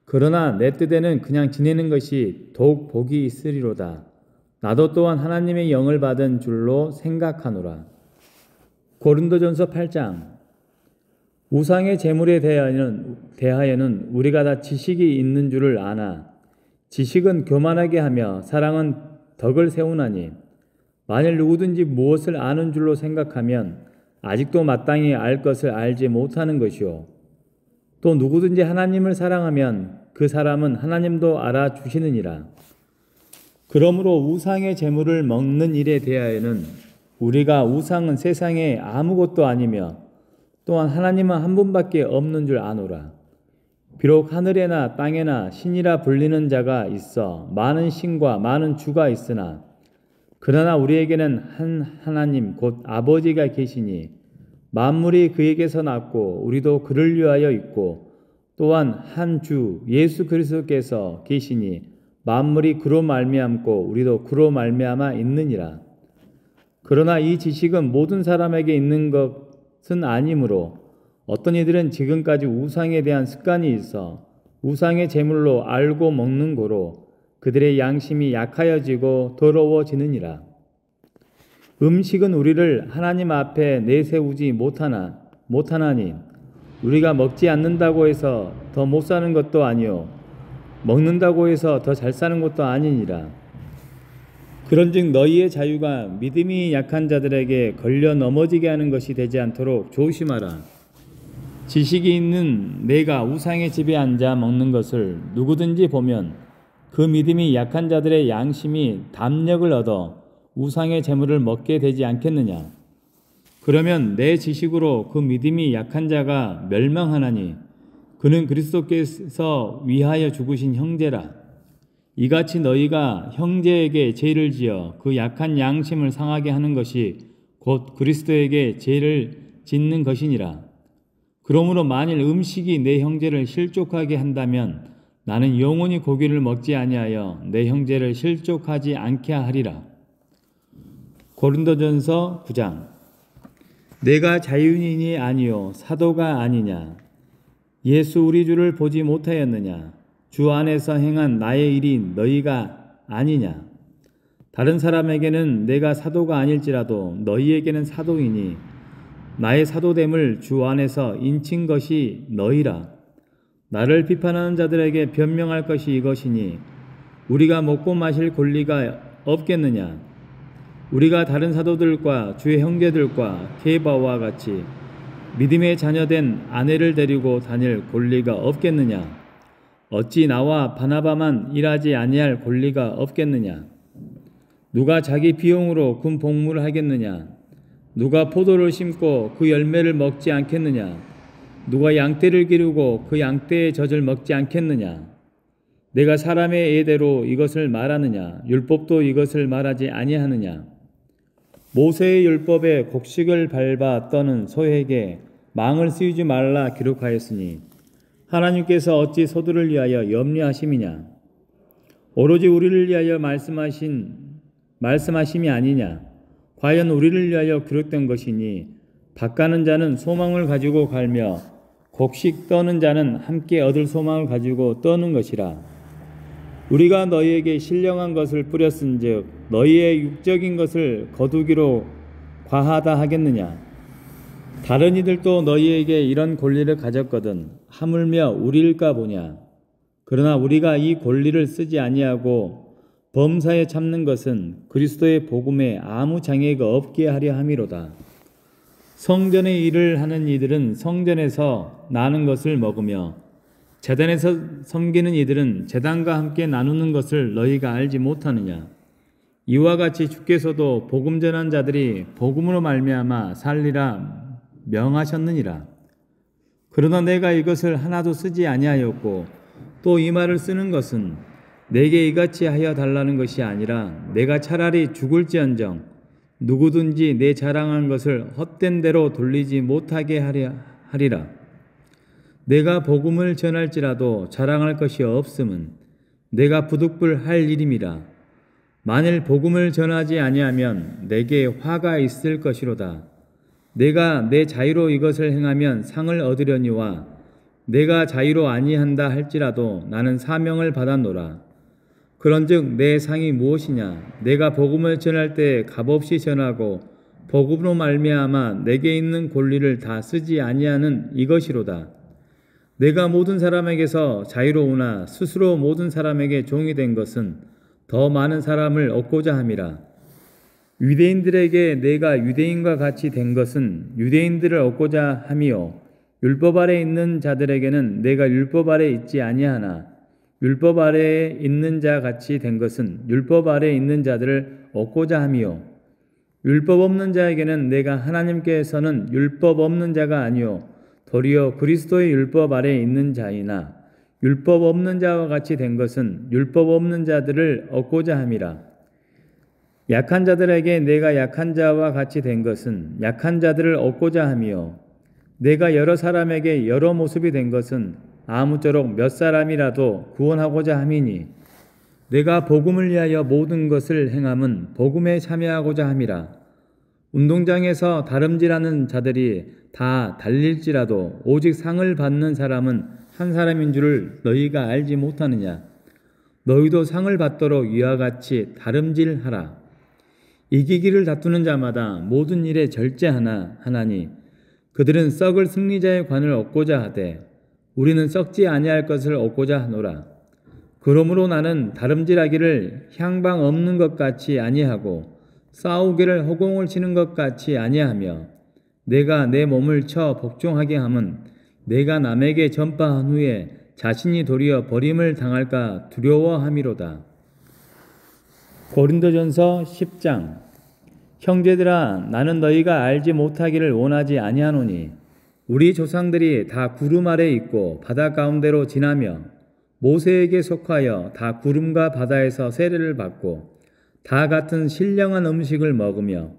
그러나 내 뜻에는 그냥 지내는 것이 더욱 복이 있으리로다. 나도 또한 하나님의 영을 받은 줄로 생각하노라. 고린도전서 8장. 우상의 제물에 대하여는 우리가 다 지식이 있는 줄을 아나 지식은 교만하게 하며 사랑은 덕을 세우나니 만일 누구든지 무엇을 아는 줄로 생각하면 아직도 마땅히 알 것을 알지 못하는 것이요 또 누구든지 하나님을 사랑하면 그 사람은 하나님도 알아주시느니라. 그러므로 우상의 제물을 먹는 일에 대하여는 우리가 우상은 세상에 아무것도 아니며 또한 하나님은 한 분밖에 없는 줄 아노라. 비록 하늘에나 땅에나 신이라 불리는 자가 있어 많은 신과 많은 주가 있으나 그러나 우리에게는 한 하나님 곧 아버지가 계시니 만물이 그에게서 났고 우리도 그를 위하여 있고 또한 한 주 예수 그리스도께서 계시니 만물이 그로 말미암고 우리도 그로 말미암아 있느니라. 그러나 이 지식은 모든 사람에게 있는 것은 아니므로 어떤 이들은 지금까지 우상에 대한 습관이 있어 우상의 제물로 알고 먹는 고로 그들의 양심이 약하여지고 더러워지느니라. 음식은 우리를 하나님 앞에 내세우지 못하나니 우리가 먹지 않는다고 해서 더 못 사는 것도 아니요 먹는다고 해서 더 잘 사는 것도 아니니라. 그런즉 너희의 자유가 믿음이 약한 자들에게 걸려 넘어지게 하는 것이 되지 않도록 조심하라. 지식이 있는 내가 우상의 집에 앉아 먹는 것을 누구든지 보면 그 믿음이 약한 자들의 양심이 담력을 얻어 우상의 제물을 먹게 되지 않겠느냐. 그러면 내 지식으로 그 믿음이 약한 자가 멸망하나니 그는 그리스도께서 위하여 죽으신 형제라. 이같이 너희가 형제에게 죄를 지어 그 약한 양심을 상하게 하는 것이 곧 그리스도에게 죄를 짓는 것이니라. 그러므로 만일 음식이 내 형제를 실족하게 한다면 나는 영원히 고기를 먹지 아니하여 내 형제를 실족하지 않게 하리라. 고린도전서 9장. 내가 자유인이 아니요 사도가 아니냐. 예수 우리 주를 보지 못하였느냐. 주 안에서 행한 나의 일이 너희가 아니냐. 다른 사람에게는 내가 사도가 아닐지라도 너희에게는 사도이니 나의 사도됨을 주 안에서 인친 것이 너희라. 나를 비판하는 자들에게 변명할 것이 이것이니 우리가 먹고 마실 권리가 없겠느냐. 우리가 다른 사도들과 주의 형제들과 케바와 같이 믿음의 자녀된 아내를 데리고 다닐 권리가 없겠느냐. 어찌 나와 바나바만 일하지 아니할 권리가 없겠느냐. 누가 자기 비용으로 군 복무를 하겠느냐. 누가 포도를 심고 그 열매를 먹지 않겠느냐. 누가 양떼를 기르고 그 양떼의 젖을 먹지 않겠느냐. 내가 사람의 예대로 이것을 말하느냐. 율법도 이것을 말하지 아니하느냐. 모세의 율법에 곡식을 밟아 떠는 소에게 망을 씌우지 말라 기록하였으니 하나님께서 어찌 소들을 위하여 염려하심이냐. 오로지 우리를 위하여 말씀하심이 아니냐. 과연 우리를 위하여 기록된 것이니 밭 가는 자는 소망을 가지고 갈며 곡식 떠는 자는 함께 얻을 소망을 가지고 떠는 것이라. 우리가 너희에게 신령한 것을 뿌렸은즉 너희의 육적인 것을 거두기로 과하다 하겠느냐. 다른 이들도 너희에게 이런 권리를 가졌거든 하물며 우리일까 보냐. 그러나 우리가 이 권리를 쓰지 아니하고 범사에 참는 것은 그리스도의 복음에 아무 장애가 없게 하려 함이로다. 성전의 일을 하는 이들은 성전에서 나는 것을 먹으며 제단에서 섬기는 이들은 제단과 함께 나누는 것을 너희가 알지 못하느냐. 이와 같이 주께서도 복음 전한 자들이 복음으로 말미암아 살리라 명하셨느니라. 그러나 내가 이것을 하나도 쓰지 아니하였고 또 이 말을 쓰는 것은 내게 이같이 하여 달라는 것이 아니라 내가 차라리 죽을지언정 누구든지 내 자랑한 것을 헛된 대로 돌리지 못하게 하리라. 내가 복음을 전할지라도 자랑할 것이 없음은 내가 부득불 할 일임이라. 만일 복음을 전하지 아니하면 내게 화가 있을 것이로다. 내가 내 자유로 이것을 행하면 상을 얻으려니와 내가 자유로 아니한다 할지라도 나는 사명을 받았노라. 그런즉 내 상이 무엇이냐. 내가 복음을 전할 때 값없이 전하고 복음으로 말미암아 내게 있는 권리를 다 쓰지 아니하는 이것이로다. 내가 모든 사람에게서 자유로우나 스스로 모든 사람에게 종이 된 것은 더 많은 사람을 얻고자 함이라. 유대인들에게 내가 유대인과 같이 된 것은 유대인들을 얻고자 함이요 율법 아래 있는 자들에게는 내가 율법 아래 있지 아니하나 율법 아래에 있는 자 같이 된 것은 율법 아래에 있는 자들을 얻고자 함이요 율법 없는 자에게는 내가 하나님께서는 율법 없는 자가 아니요 도리어 그리스도의 율법 아래에 있는 자이나 율법 없는 자와 같이 된 것은 율법 없는 자들을 얻고자 함이라. 약한 자들에게 내가 약한 자와 같이 된 것은 약한 자들을 얻고자 함이요 내가 여러 사람에게 여러 모습이 된 것은 아무쪼록 몇 사람이라도 구원하고자 함이니 내가 복음을 위하여 모든 것을 행함은 복음에 참여하고자 함이라. 운동장에서 다름질하는 자들이 다 달릴지라도 오직 상을 받는 사람은 한 사람인 줄을 너희가 알지 못하느냐. 너희도 상을 받도록 이와 같이 다름질하라. 이기기를 다투는 자마다 모든 일에 절제하나니 그들은 썩을 승리자의 관을 얻고자 하되 우리는 썩지 아니할 것을 얻고자 하노라. 그러므로 나는 다름질하기를 향방 없는 것 같이 아니하고 싸우기를 허공을 치는 것 같이 아니하며 내가 내 몸을 쳐 복종하게 함은 내가 남에게 전파한 후에 자신이 도리어 버림을 당할까 두려워함이로다. 고린도전서 10장. 형제들아, 나는 너희가 알지 못하기를 원하지 아니하노니 우리 조상들이 다 구름 아래 있고 바다 가운데로 지나며 모세에게 속하여 다 구름과 바다에서 세례를 받고 다 같은 신령한 음식을 먹으며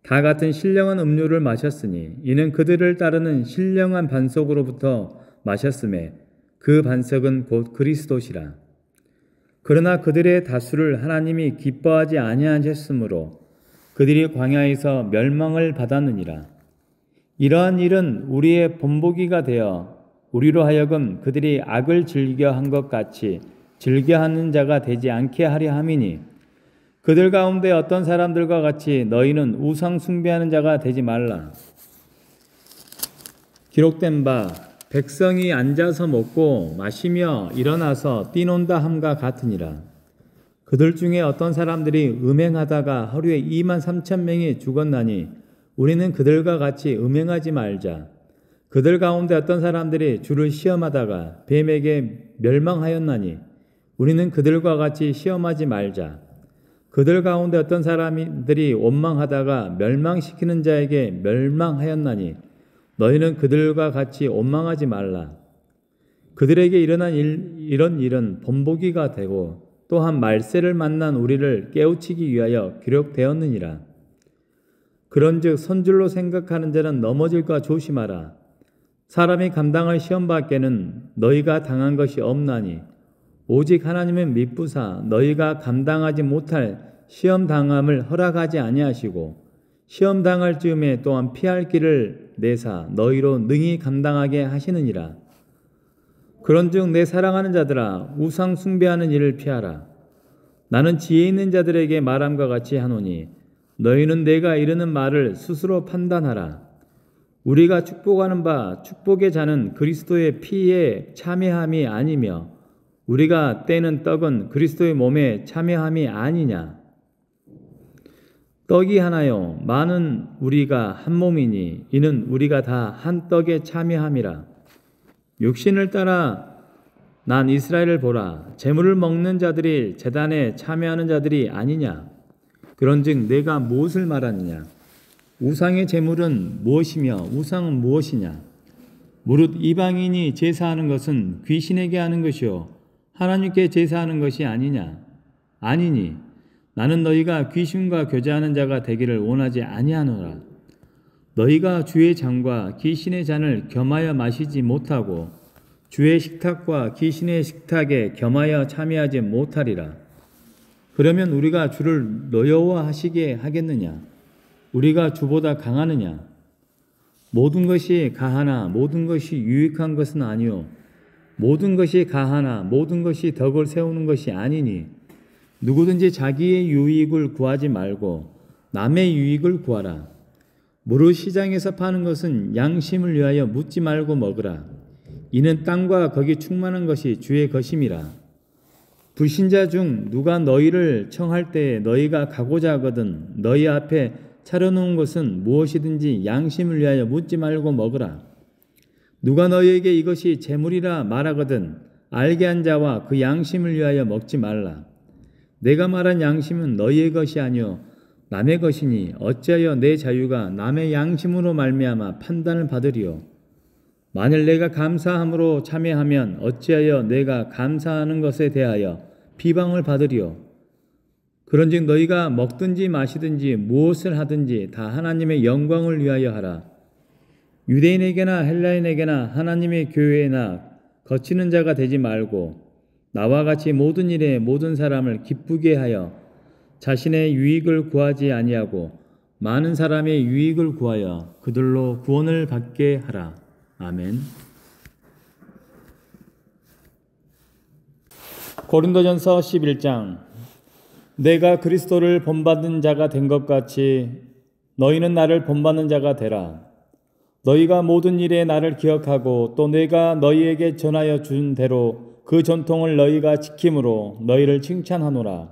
다 같은 신령한 음료를 마셨으니 이는 그들을 따르는 신령한 반석으로부터 마셨음에 그 반석은 곧 그리스도시라. 그러나 그들의 다수를 하나님이 기뻐하지 아니하셨으므로 그들이 광야에서 멸망을 받았느니라. 이러한 일은 우리의 본보기가 되어 우리로 하여금 그들이 악을 즐겨한 것 같이 즐겨하는 자가 되지 않게 하려 함이니 그들 가운데 어떤 사람들과 같이 너희는 우상 숭배하는 자가 되지 말라. 기록된 바 백성이 앉아서 먹고 마시며 일어나서 뛰논다 함과 같으니라. 그들 중에 어떤 사람들이 음행하다가 하루에 23,000명이 죽었나니 우리는 그들과 같이 음행하지 말자. 그들 가운데 어떤 사람들이 주를 시험하다가 뱀에게 멸망하였나니 우리는 그들과 같이 시험하지 말자. 그들 가운데 어떤 사람들이 원망하다가 멸망시키는 자에게 멸망하였나니 너희는 그들과 같이 원망하지 말라. 그들에게 일어난 이런 일은 본보기가 되고 또한 말세를 만난 우리를 깨우치기 위하여 기록되었느니라. 그런즉 선줄로 생각하는 자는 넘어질까 조심하라. 사람이 감당할 시험 밖에는 너희가 당한 것이 없나니 오직 하나님은 미쁘사 너희가 감당하지 못할 시험 당함을 허락하지 아니하시고 시험 당할 즈음에 또한 피할 길을 내사 너희로 능히 감당하게 하시느니라. 그런즉 내 사랑하는 자들아 우상 숭배하는 일을 피하라. 나는 지혜 있는 자들에게 말함과 같이 하노니 너희는 내가 이르는 말을 스스로 판단하라. 우리가 축복하는 바 축복의 자는 그리스도의 피에 참여함이 아니며 우리가 떼는 떡은 그리스도의 몸에 참여함이 아니냐. 떡이 하나요 많은 우리가 한 몸이니 이는 우리가 다 한 떡에 참여함이라. 육신을 따라 난 이스라엘을 보라. 제물을 먹는 자들이 제단에 참여하는 자들이 아니냐. 그런즉 내가 무엇을 말하느냐. 우상의 제물은 무엇이며 우상은 무엇이냐. 무릇 이방인이 제사하는 것은 귀신에게 하는 것이요 하나님께 제사하는 것이 아니냐. 아니니 나는 너희가 귀신과 교제하는 자가 되기를 원하지 아니하노라. 너희가 주의 잔과 귀신의 잔을 겸하여 마시지 못하고 주의 식탁과 귀신의 식탁에 겸하여 참여하지 못하리라. 그러면 우리가 주를 노여워하시게 하겠느냐. 우리가 주보다 강하느냐. 모든 것이 가하나 모든 것이 유익한 것은 아니요 모든 것이 가하나 모든 것이 덕을 세우는 것이 아니니 누구든지 자기의 유익을 구하지 말고 남의 유익을 구하라. 무릇 시장에서 파는 것은 양심을 위하여 묻지 말고 먹으라. 이는 땅과 거기 충만한 것이 주의 것임이라. 불신자 중 누가 너희를 청할 때에 너희가 가고자 하거든 너희 앞에 차려놓은 것은 무엇이든지 양심을 위하여 묻지 말고 먹으라. 누가 너희에게 이것이 재물이라 말하거든 알게 한 자와 그 양심을 위하여 먹지 말라. 내가 말한 양심은 너희의 것이 아니요 남의 것이니 어찌하여 내 자유가 남의 양심으로 말미암아 판단을 받으리요. 만일 내가 감사함으로 참여하면 어찌하여 내가 감사하는 것에 대하여 비방을 받으리요. 그런즉 너희가 먹든지 마시든지 무엇을 하든지 다 하나님의 영광을 위하여 하라. 유대인에게나 헬라인에게나 하나님의 교회나 거치는 자가 되지 말고 나와 같이 모든 일에 모든 사람을 기쁘게 하여 자신의 유익을 구하지 아니하고 많은 사람의 유익을 구하여 그들로 구원을 받게 하라. 아멘. 고린도전서 11장. 내가 그리스도를 본받은 자가 된 것 같이 너희는 나를 본받는 자가 되라. 너희가 모든 일에 나를 기억하고 또 내가 너희에게 전하여 준 대로 그 전통을 너희가 지킴으로 너희를 칭찬하노라.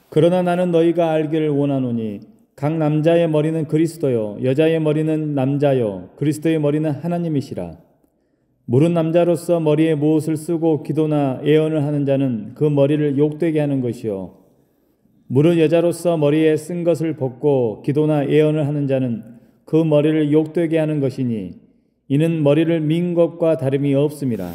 그러나 나는 너희가 알기를 원하노니 각 남자의 머리는 그리스도요 여자의 머리는 남자요 그리스도의 머리는 하나님이시라. 무릇 남자로서 머리에 무엇을 쓰고 기도나 예언을 하는 자는 그 머리를 욕되게 하는 것이요 무릇 여자로서 머리에 쓴 것을 벗고 기도나 예언을 하는 자는 그 머리를 욕되게 하는 것이니 이는 머리를 민 것과 다름이 없음이라.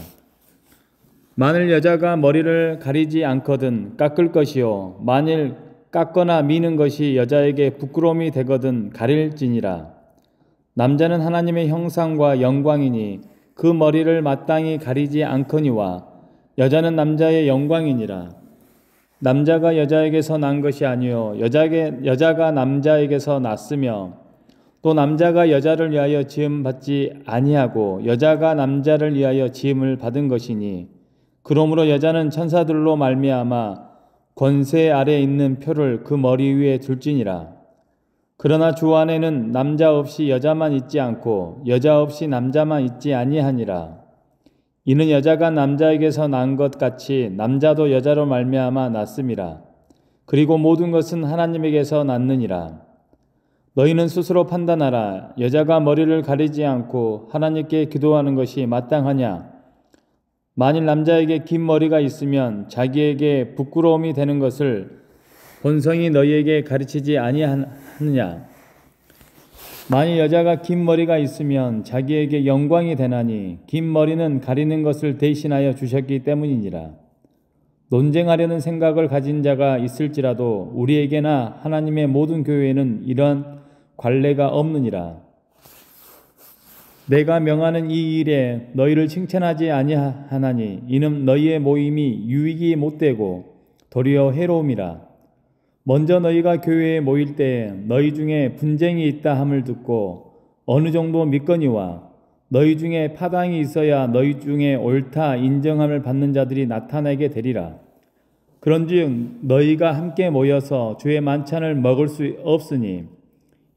만일 여자가 머리를 가리지 않거든 깎을 것이요 만일 깎거나 미는 것이 여자에게 부끄러움이 되거든 가릴지니라. 남자는 하나님의 형상과 영광이니 그 머리를 마땅히 가리지 않거니와 여자는 남자의 영광이니라. 남자가 여자에게서 난 것이 아니요 여자가 남자에게서 났으며 또 남자가 여자를 위하여 지음 받지 아니하고 여자가 남자를 위하여 지음을 받은 것이니 그러므로 여자는 천사들로 말미암아 권세 아래 있는 표를 그 머리 위에 둘지니라. 그러나 주 안에는 남자 없이 여자만 있지 않고 여자 없이 남자만 있지 아니하니라. 이는 여자가 남자에게서 난 것 같이 남자도 여자로 말미암아 났음이라. 그리고 모든 것은 하나님에게서 났느니라. 너희는 스스로 판단하라. 여자가 머리를 가리지 않고 하나님께 기도하는 것이 마땅하냐? 만일 남자에게 긴 머리가 있으면 자기에게 부끄러움이 되는 것을 본성이 너희에게 가르치지 아니하느냐? 만일 여자가 긴 머리가 있으면 자기에게 영광이 되나니 긴 머리는 가리는 것을 대신하여 주셨기 때문이니라. 논쟁하려는 생각을 가진 자가 있을지라도 우리에게나 하나님의 모든 교회에는 이런 관례가 없느니라. 내가 명하는 이 일에 너희를 칭찬하지 아니하나니 이는 너희의 모임이 유익이 못되고 도리어 해로움이라. 먼저 너희가 교회에 모일 때 너희 중에 분쟁이 있다 함을 듣고 어느 정도 믿거니와 너희 중에 파당이 있어야 너희 중에 옳다 인정함을 받는 자들이 나타나게 되리라. 그런즉 너희가 함께 모여서 주의 만찬을 먹을 수 없으니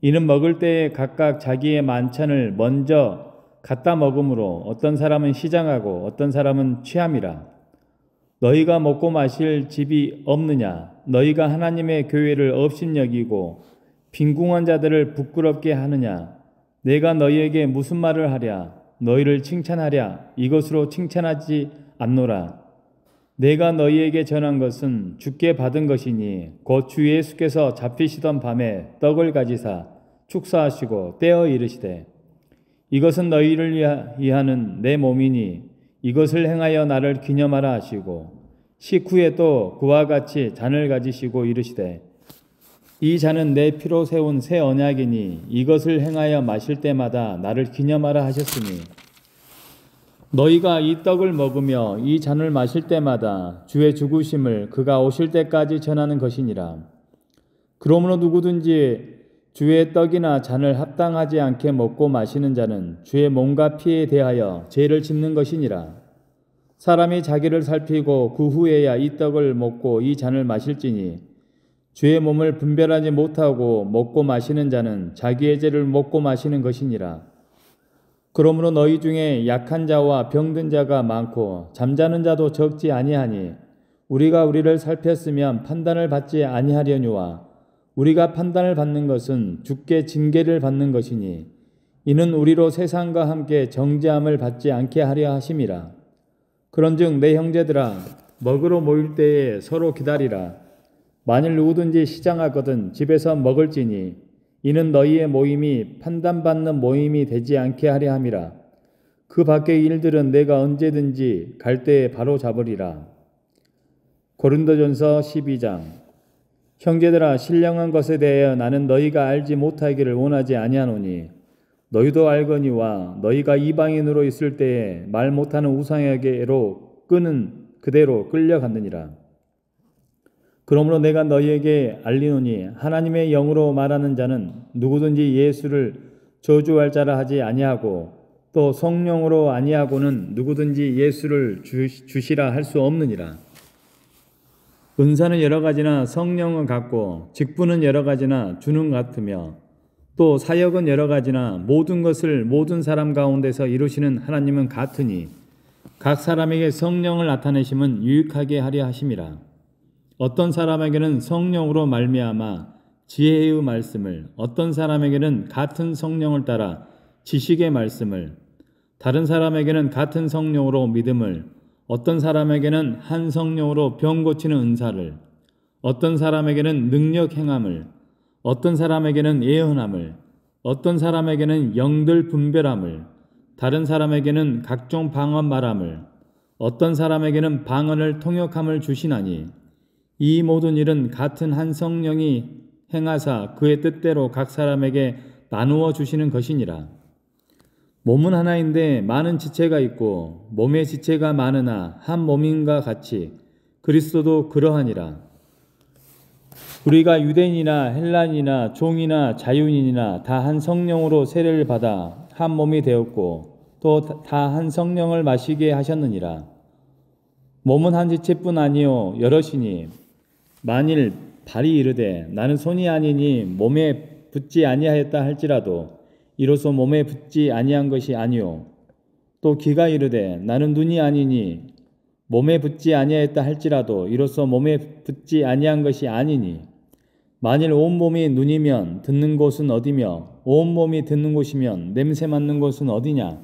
이는 먹을 때에 각각 자기의 만찬을 먼저 갖다 먹으므로 어떤 사람은 시장하고 어떤 사람은 취함이라. 너희가 먹고 마실 집이 없느냐? 너희가 하나님의 교회를 업신여기고 빈궁한 자들을 부끄럽게 하느냐? 내가 너희에게 무슨 말을 하랴? 너희를 칭찬하랴? 이것으로 칭찬하지 않노라. 내가 너희에게 전한 것은 주께 받은 것이니 곧 주 예수께서 잡히시던 밤에 떡을 가지사 축사하시고 떼어 이르시되 이것은 너희를 위하는 내 몸이니 이것을 행하여 나를 기념하라 하시고 식후에 또 그와 같이 잔을 가지시고 이르시되 이 잔은 내 피로 세운 새 언약이니 이것을 행하여 마실 때마다 나를 기념하라 하셨으니 너희가 이 떡을 먹으며 이 잔을 마실 때마다 주의 죽으심을 그가 오실 때까지 전하는 것이니라. 그러므로 누구든지 주의 떡이나 잔을 합당하지 않게 먹고 마시는 자는 주의 몸과 피에 대하여 죄를 짓는 것이니라. 사람이 자기를 살피고 그 후에야 이 떡을 먹고 이 잔을 마실지니 주의 몸을 분별하지 못하고 먹고 마시는 자는 자기의 죄를 먹고 마시는 것이니라. 그러므로 너희 중에 약한 자와 병든 자가 많고 잠자는 자도 적지 아니하니 우리가 우리를 살폈으면 판단을 받지 아니하려니와 우리가 판단을 받는 것은 주께 징계를 받는 것이니 이는 우리로 세상과 함께 정죄함을 받지 않게 하려 하심이라. 그런즉 내 형제들아 먹으러 모일 때에 서로 기다리라. 만일 누구든지 시장하거든 집에서 먹을지니 이는 너희의 모임이 판단받는 모임이 되지 않게 하려 함이라. 그 밖의 일들은 내가 언제든지 갈 때에 바로 잡으리라. 고린도전서 12장. 형제들아 신령한 것에 대하여 나는 너희가 알지 못하기를 원하지 아니하노니 너희도 알거니와 너희가 이방인으로 있을 때에 말 못하는 우상에게로 끄는 그대로 끌려갔느니라. 그러므로 내가 너희에게 알리노니 하나님의 영으로 말하는 자는 누구든지 예수를 저주할 자라 하지 아니하고 또 성령으로 아니하고는 누구든지 예수를 주시라 할 수 없느니라. 은사는 여러 가지나 성령은 같고 직분은 여러 가지나 주는 같으며 또 사역은 여러 가지나 모든 것을 모든 사람 가운데서 이루시는 하나님은 같으니 각 사람에게 성령을 나타내심은 유익하게 하려 하심이라. 어떤 사람에게는 성령으로 말미암아 지혜의 말씀을, 어떤 사람에게는 같은 성령을 따라 지식의 말씀을, 다른 사람에게는 같은 성령으로 믿음을, 어떤 사람에게는 한 성령으로 병 고치는 은사를, 어떤 사람에게는 능력 행함을, 어떤 사람에게는 예언함을, 어떤 사람에게는 영들 분별함을, 다른 사람에게는 각종 방언 말함을, 어떤 사람에게는 방언을 통역함을 주시나니 이 모든 일은 같은 한 성령이 행하사 그의 뜻대로 각 사람에게 나누어 주시는 것이니라. 몸은 하나인데 많은 지체가 있고 몸의 지체가 많으나 한 몸인가 같이 그리스도도 그러하니라. 우리가 유대인이나 헬란이나 종이나 자유인이나 다 한 성령으로 세례를 받아 한 몸이 되었고 또 다 한 성령을 마시게 하셨느니라. 몸은 한 지체뿐 아니요 여럿이니 만일 발이 이르되 나는 손이 아니니 몸에 붙지 아니하였다 할지라도 이로써 몸에 붙지 아니한 것이 아니요 또 귀가 이르되 나는 눈이 아니니 몸에 붙지 아니하였다 할지라도 이로써 몸에 붙지 아니한 것이 아니니 만일 온 몸이 눈이면 듣는 곳은 어디며 온 몸이 듣는 곳이면 냄새 맡는 곳은 어디냐.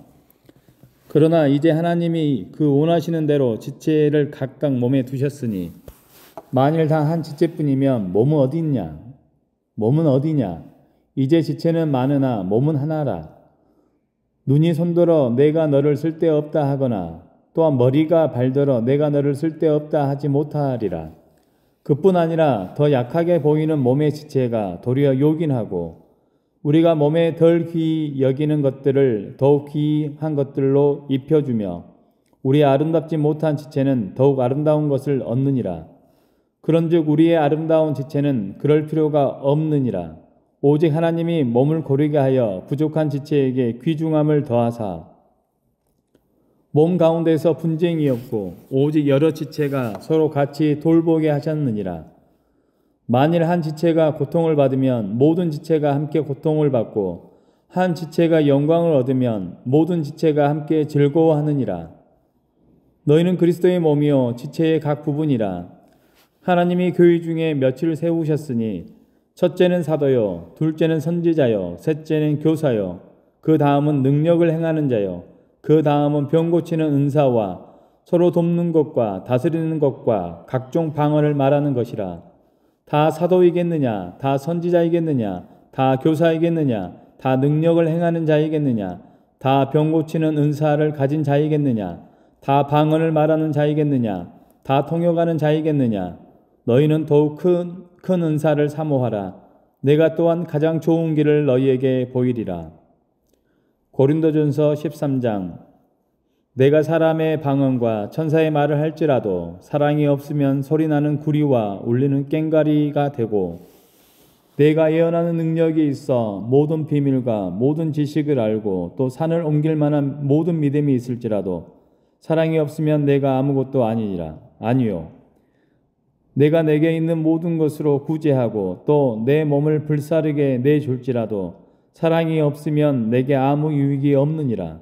그러나 이제 하나님이 그 원하시는 대로 지체를 각각 몸에 두셨으니 만일 다 한 지체뿐이면 몸은 어디 있냐? 몸은 어디냐? 이제 지체는 많으나 몸은 하나라. 눈이 손들어 내가 너를 쓸데없다 하거나 또한 머리가 발들어 내가 너를 쓸데없다 하지 못하리라. 그뿐 아니라 더 약하게 보이는 몸의 지체가 도리어 요긴하고 우리가 몸에 덜 귀히 여기는 것들을 더욱 귀한 것들로 입혀주며 우리 아름답지 못한 지체는 더욱 아름다운 것을 얻느니라. 그런즉 우리의 아름다운 지체는 그럴 필요가 없느니라. 오직 하나님이 몸을 고르게 하여 부족한 지체에게 귀중함을 더하사 몸 가운데서 분쟁이 없고 오직 여러 지체가 서로 같이 돌보게 하셨느니라. 만일 한 지체가 고통을 받으면 모든 지체가 함께 고통을 받고 한 지체가 영광을 얻으면 모든 지체가 함께 즐거워하느니라. 너희는 그리스도의 몸이요 지체의 각 부분이라. 하나님이 교회 중에 몇을 세우셨으니 첫째는 사도요, 둘째는 선지자요, 셋째는 교사요, 그 다음은 능력을 행하는 자요, 그 다음은 병 고치는 은사와 서로 돕는 것과 다스리는 것과 각종 방언을 말하는 것이라. 다 사도이겠느냐, 다 선지자이겠느냐, 다 교사이겠느냐, 다 능력을 행하는 자이겠느냐, 다 병 고치는 은사를 가진 자이겠느냐, 다 방언을 말하는 자이겠느냐, 다 통역하는 자이겠느냐. 너희는 더욱 큰 은사를 사모하라. 내가 또한 가장 좋은 길을 너희에게 보이리라. 고린도전서 13장. 내가 사람의 방언과 천사의 말을 할지라도 사랑이 없으면 소리나는 구리와 울리는 꽹과리가 되고, 내가 예언하는 능력이 있어 모든 비밀과 모든 지식을 알고 또 산을 옮길 만한 모든 믿음이 있을지라도 사랑이 없으면 내가 아무것도 아니니라. 아니요. 내가 내게 있는 모든 것으로 구제하고 또 내 몸을 불사르게 내줄지라도 사랑이 없으면 내게 아무 유익이 없느니라.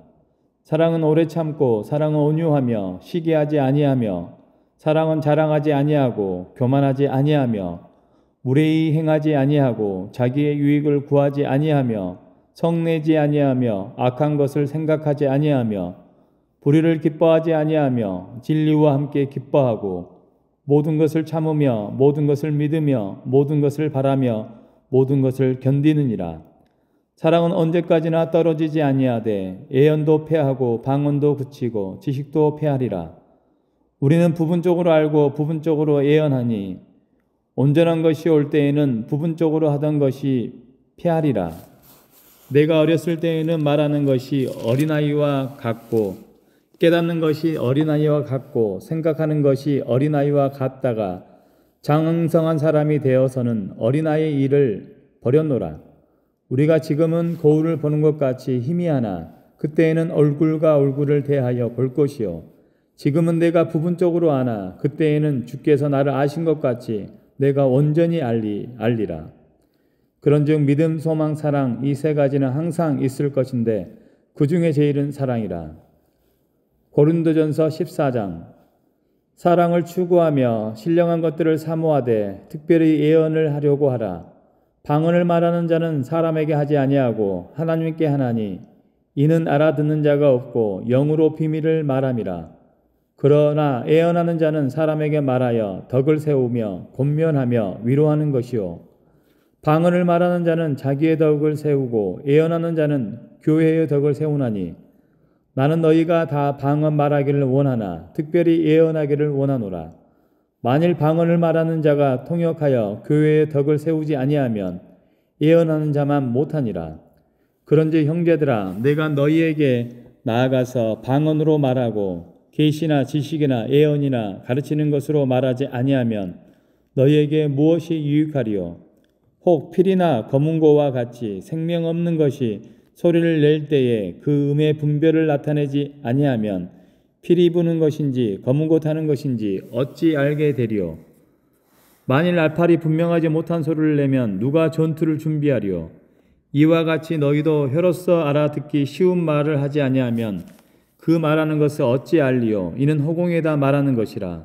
사랑은 오래 참고 사랑은 온유하며 시기하지 아니하며 사랑은 자랑하지 아니하고 교만하지 아니하며 무례히 행하지 아니하고 자기의 유익을 구하지 아니하며 성내지 아니하며 악한 것을 생각하지 아니하며 불의를 기뻐하지 아니하며 진리와 함께 기뻐하고 모든 것을 참으며 모든 것을 믿으며 모든 것을 바라며 모든 것을 견디느니라. 사랑은 언제까지나 떨어지지 아니하되 예언도 패하고 방언도 그치고 지식도 패하리라. 우리는 부분적으로 알고 부분적으로 예언하니 온전한 것이 올 때에는 부분적으로 하던 것이 패하리라. 내가 어렸을 때에는 말하는 것이 어린아이와 같고 깨닫는 것이 어린아이와 같고 생각하는 것이 어린아이와 같다가 장성한 사람이 되어서는 어린아이의 일을 버렸노라. 우리가 지금은 거울을 보는 것 같이 희미하나 그때에는 얼굴과 얼굴을 대하여 볼 것이요. 지금은 내가 부분적으로 아나 그때에는 주께서 나를 아신 것 같이 내가 온전히 알리라. 그런즉 믿음, 소망, 사랑 이 세 가지는 항상 있을 것인데 그 중에 제일은 사랑이라. 고린도전서 14장. 사랑을 추구하며 신령한 것들을 사모하되 특별히 예언을 하려고 하라. 방언을 말하는 자는 사람에게 하지 아니하고 하나님께 하나니 이는 알아듣는 자가 없고 영으로 비밀을 말함이라. 그러나 예언하는 자는 사람에게 말하여 덕을 세우며 권면하며 위로하는 것이요. 방언을 말하는 자는 자기의 덕을 세우고 예언하는 자는 교회의 덕을 세우나니 나는 너희가 다 방언 말하기를 원하나 특별히 예언하기를 원하노라. 만일 방언을 말하는 자가 통역하여 교회의 덕을 세우지 아니하면 예언하는 자만 못하니라. 그런즉 형제들아 내가 너희에게 나아가서 방언으로 말하고 계시나 지식이나 예언이나 가르치는 것으로 말하지 아니하면 너희에게 무엇이 유익하리요? 혹 필이나 검은고와 같이 생명 없는 것이 소리를 낼 때에 그 음의 분별을 나타내지 아니하면 필이 부는 것인지 검은고 타는 것인지 어찌 알게 되리요? 만일 나팔이 분명하지 못한 소리를 내면 누가 전투를 준비하리요? 이와 같이 너희도 혀로서 알아듣기 쉬운 말을 하지 아니하면 그 말하는 것을 어찌 알리요? 이는 허공에다 말하는 것이라.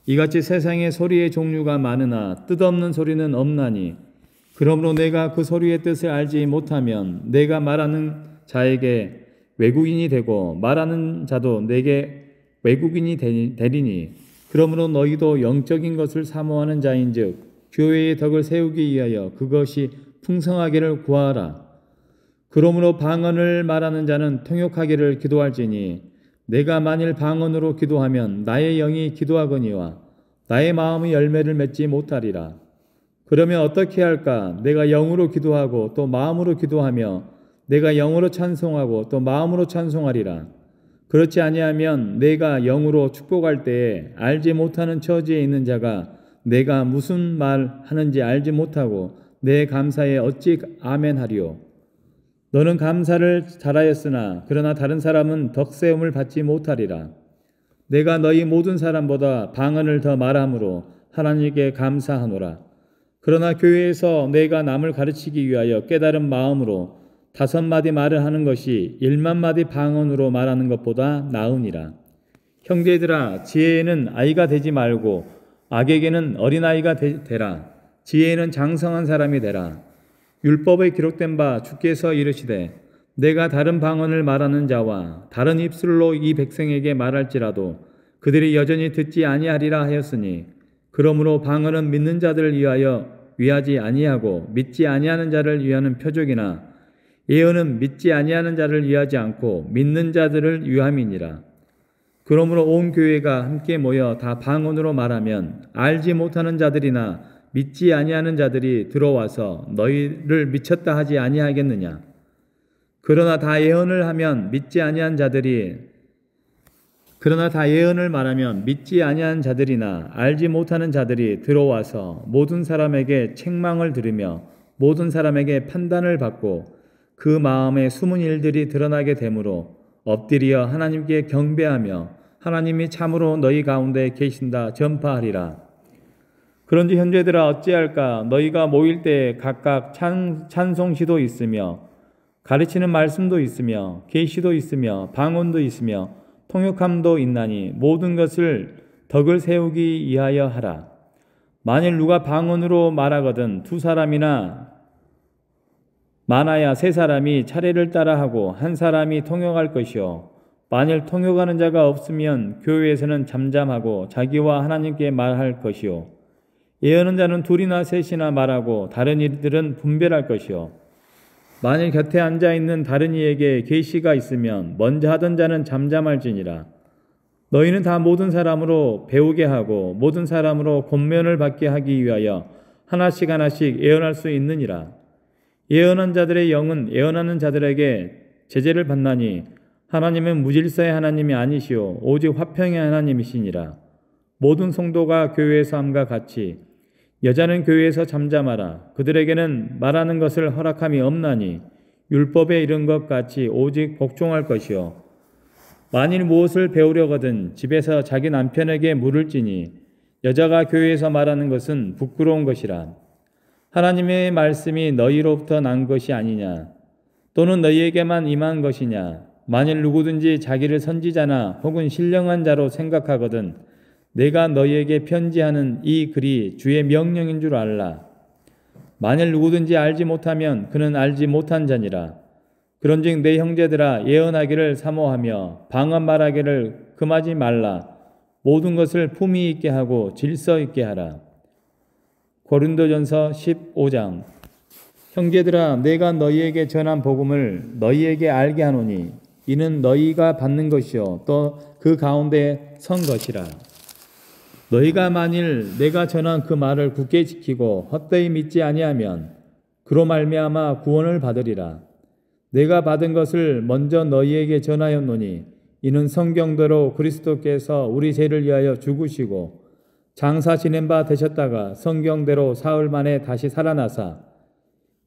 이같이 세상에 소리의 종류가 많으나 뜻없는 소리는 없나니 그러므로 내가 그 소리의 뜻을 알지 못하면 내가 말하는 자에게 외국인이 되고 말하는 자도 내게 외국인이 되리니 그러므로 너희도 영적인 것을 사모하는 자인즉 교회의 덕을 세우기 위하여 그것이 풍성하기를 구하라. 그러므로 방언을 말하는 자는 통역하기를 기도할지니 내가 만일 방언으로 기도하면 나의 영이 기도하거니와 나의 마음의 열매를 맺지 못하리라. 그러면 어떻게 할까? 내가 영으로 기도하고 또 마음으로 기도하며 내가 영으로 찬송하고 또 마음으로 찬송하리라. 그렇지 아니하면 내가 영으로 축복할 때에 알지 못하는 처지에 있는 자가 내가 무슨 말 하는지 알지 못하고 내 감사에 어찌 아멘하리요. 너는 감사를 잘하였으나 그러나 다른 사람은 덕세움을 받지 못하리라. 내가 너희 모든 사람보다 방언을 더 말함으로 하나님께 감사하노라. 그러나 교회에서 내가 남을 가르치기 위하여 깨달은 마음으로 5마디 말을 하는 것이 1만마디 방언으로 말하는 것보다 나으니라. 형제들아, 지혜에는 아이가 되지 말고 악에게는 어린아이가 되라. 지혜에는 장성한 사람이 되라. 율법에 기록된 바 주께서 이르시되 내가 다른 방언을 말하는 자와 다른 입술로 이 백성에게 말할지라도 그들이 여전히 듣지 아니하리라 하였으니 그러므로 방언은 믿는 자들을 위하지 아니하고 믿지 아니하는 자를 위하는 표적이나 예언은 믿지 아니하는 자를 위하지 않고 믿는 자들을 위함이니라. 그러므로 온 교회가 함께 모여 다 방언으로 말하면 알지 못하는 자들이나 믿지 아니하는 자들이 들어와서 너희를 미쳤다 하지 아니하겠느냐. 그러나 다 예언을 말하면 믿지 아니한 자들이나 알지 못하는 자들이 들어와서 모든 사람에게 책망을 들으며 모든 사람에게 판단을 받고 그 마음에 숨은 일들이 드러나게 되므로 엎드려 하나님께 경배하며 하나님이 참으로 너희 가운데 계신다 전파하리라. 그런지 형제들아 어찌할까? 너희가 모일 때 각각 찬송시도 있으며 가르치는 말씀도 있으며 계시도 있으며 방언도 있으며 통역함도 있나니 모든 것을 덕을 세우기 위하여 하라. 만일 누가 방언으로 말하거든 2사람이나 많아야 3사람이 차례를 따라하고 1사람이 통역할 것이요. 만일 통역하는 자가 없으면 교회에서는 잠잠하고 자기와 하나님께 말할 것이요. 예언하는 자는 2이나 3이나 말하고 다른 이들은 분별할 것이요. 만일 곁에 앉아있는 다른 이에게 계시가 있으면 먼저 하던 자는 잠잠할지니라. 너희는 다 모든 사람으로 배우게 하고 모든 사람으로 권면을 받게 하기 위하여 하나씩 예언할 수 있느니라. 예언한 자들의 영은 예언하는 자들에게 제재를 받나니 하나님은 무질서의 하나님이 아니시오 오직 화평의 하나님이시니라. 모든 성도가 교회에서 함과 같이 여자는 교회에서 잠잠하라. 그들에게는 말하는 것을 허락함이 없나니 율법에 이른 것 같이 오직 복종할 것이요. 만일 무엇을 배우려거든 집에서 자기 남편에게 물을지니 여자가 교회에서 말하는 것은 부끄러운 것이라. 하나님의 말씀이 너희로부터 난 것이 아니냐? 또는 너희에게만 임한 것이냐? 만일 누구든지 자기를 선지자나 혹은 신령한 자로 생각하거든 내가 너희에게 편지하는 이 글이 주의 명령인 줄 알라. 만일 누구든지 알지 못하면 그는 알지 못한 자니라. 그런즉 내 형제들아 예언하기를 사모하며 방언 말하기를 금하지 말라. 모든 것을 품위 있게 하고 질서 있게 하라. 고린도전서 15장. 형제들아 내가 너희에게 전한 복음을 너희에게 알게 하노니 이는 너희가 받는 것이요 또 그 가운데 선 것이라. 너희가 만일 내가 전한 그 말을 굳게 지키고 헛되이 믿지 아니하면 그로 말미암아 구원을 받으리라. 내가 받은 것을 먼저 너희에게 전하였노니 이는 성경대로 그리스도께서 우리 죄를 위하여 죽으시고 장사 지낸 바 되셨다가 성경대로 사흘 만에 다시 살아나사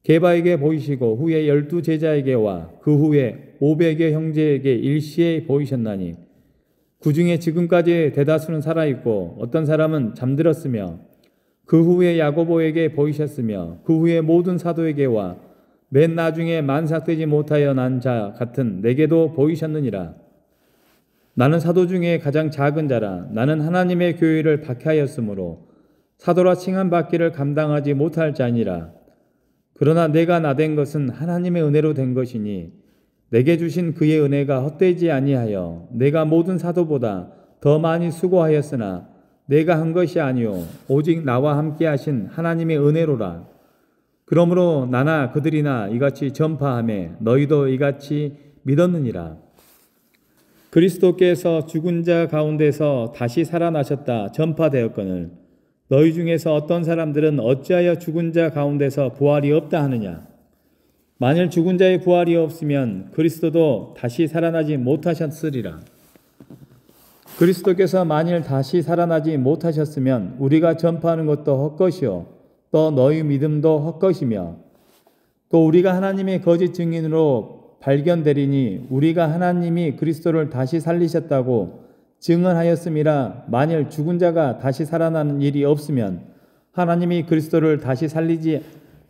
게바에게 보이시고 후에 12 제자에게와 그 후에 500여 형제에게 일시에 보이셨나니 그 중에 지금까지 대다수는 살아있고 어떤 사람은 잠들었으며 그 후에 야고보에게 보이셨으며 그 후에 모든 사도에게와 맨 나중에 만삭되지 못하여 난 자 같은 내게도 보이셨느니라. 나는 사도 중에 가장 작은 자라. 나는 하나님의 교회를 박해하였으므로 사도라 칭함받기를 감당하지 못할 자니라. 그러나 내가 나된 것은 하나님의 은혜로 된 것이니 내게 주신 그의 은혜가 헛되지 아니하여 내가 모든 사도보다 더 많이 수고하였으나 내가 한 것이 아니요 오직 나와 함께 하신 하나님의 은혜로라. 그러므로 나나 그들이나 이같이 전파하며 너희도 이같이 믿었느니라. 그리스도께서 죽은 자 가운데서 다시 살아나셨다 전파되었거늘 너희 중에서 어떤 사람들은 어찌하여 죽은 자 가운데서 부활이 없다 하느냐? 만일 죽은 자의 부활이 없으면 그리스도도 다시 살아나지 못하셨으리라. 그리스도께서 만일 다시 살아나지 못하셨으면 우리가 전파하는 것도 헛것이요 또 너희 믿음도 헛것이며 또 우리가 하나님의 거짓 증인으로 발견되리니 우리가 하나님이 그리스도를 다시 살리셨다고 증언하였음이라. 만일 죽은 자가 다시 살아나는 일이 없으면 하나님이 그리스도를 다시 살리지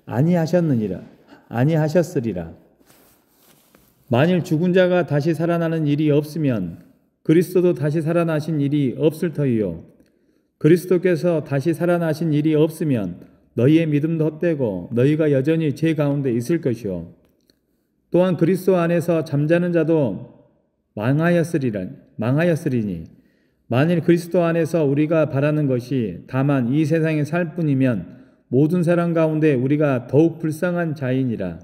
아니하셨으리라. 만일 죽은 자가 다시 살아나는 일이 없으면 그리스도도 다시 살아나신 일이 없을 터이요 그리스도께서 다시 살아나신 일이 없으면 너희의 믿음도 헛되고 너희가 여전히 죄 가운데 있을 것이요 또한 그리스도 안에서 잠자는 자도 망하였으리니 만일 그리스도 안에서 우리가 바라는 것이 다만 이 세상에 살 뿐이면 모든 사람 가운데 우리가 더욱 불쌍한 자이니라.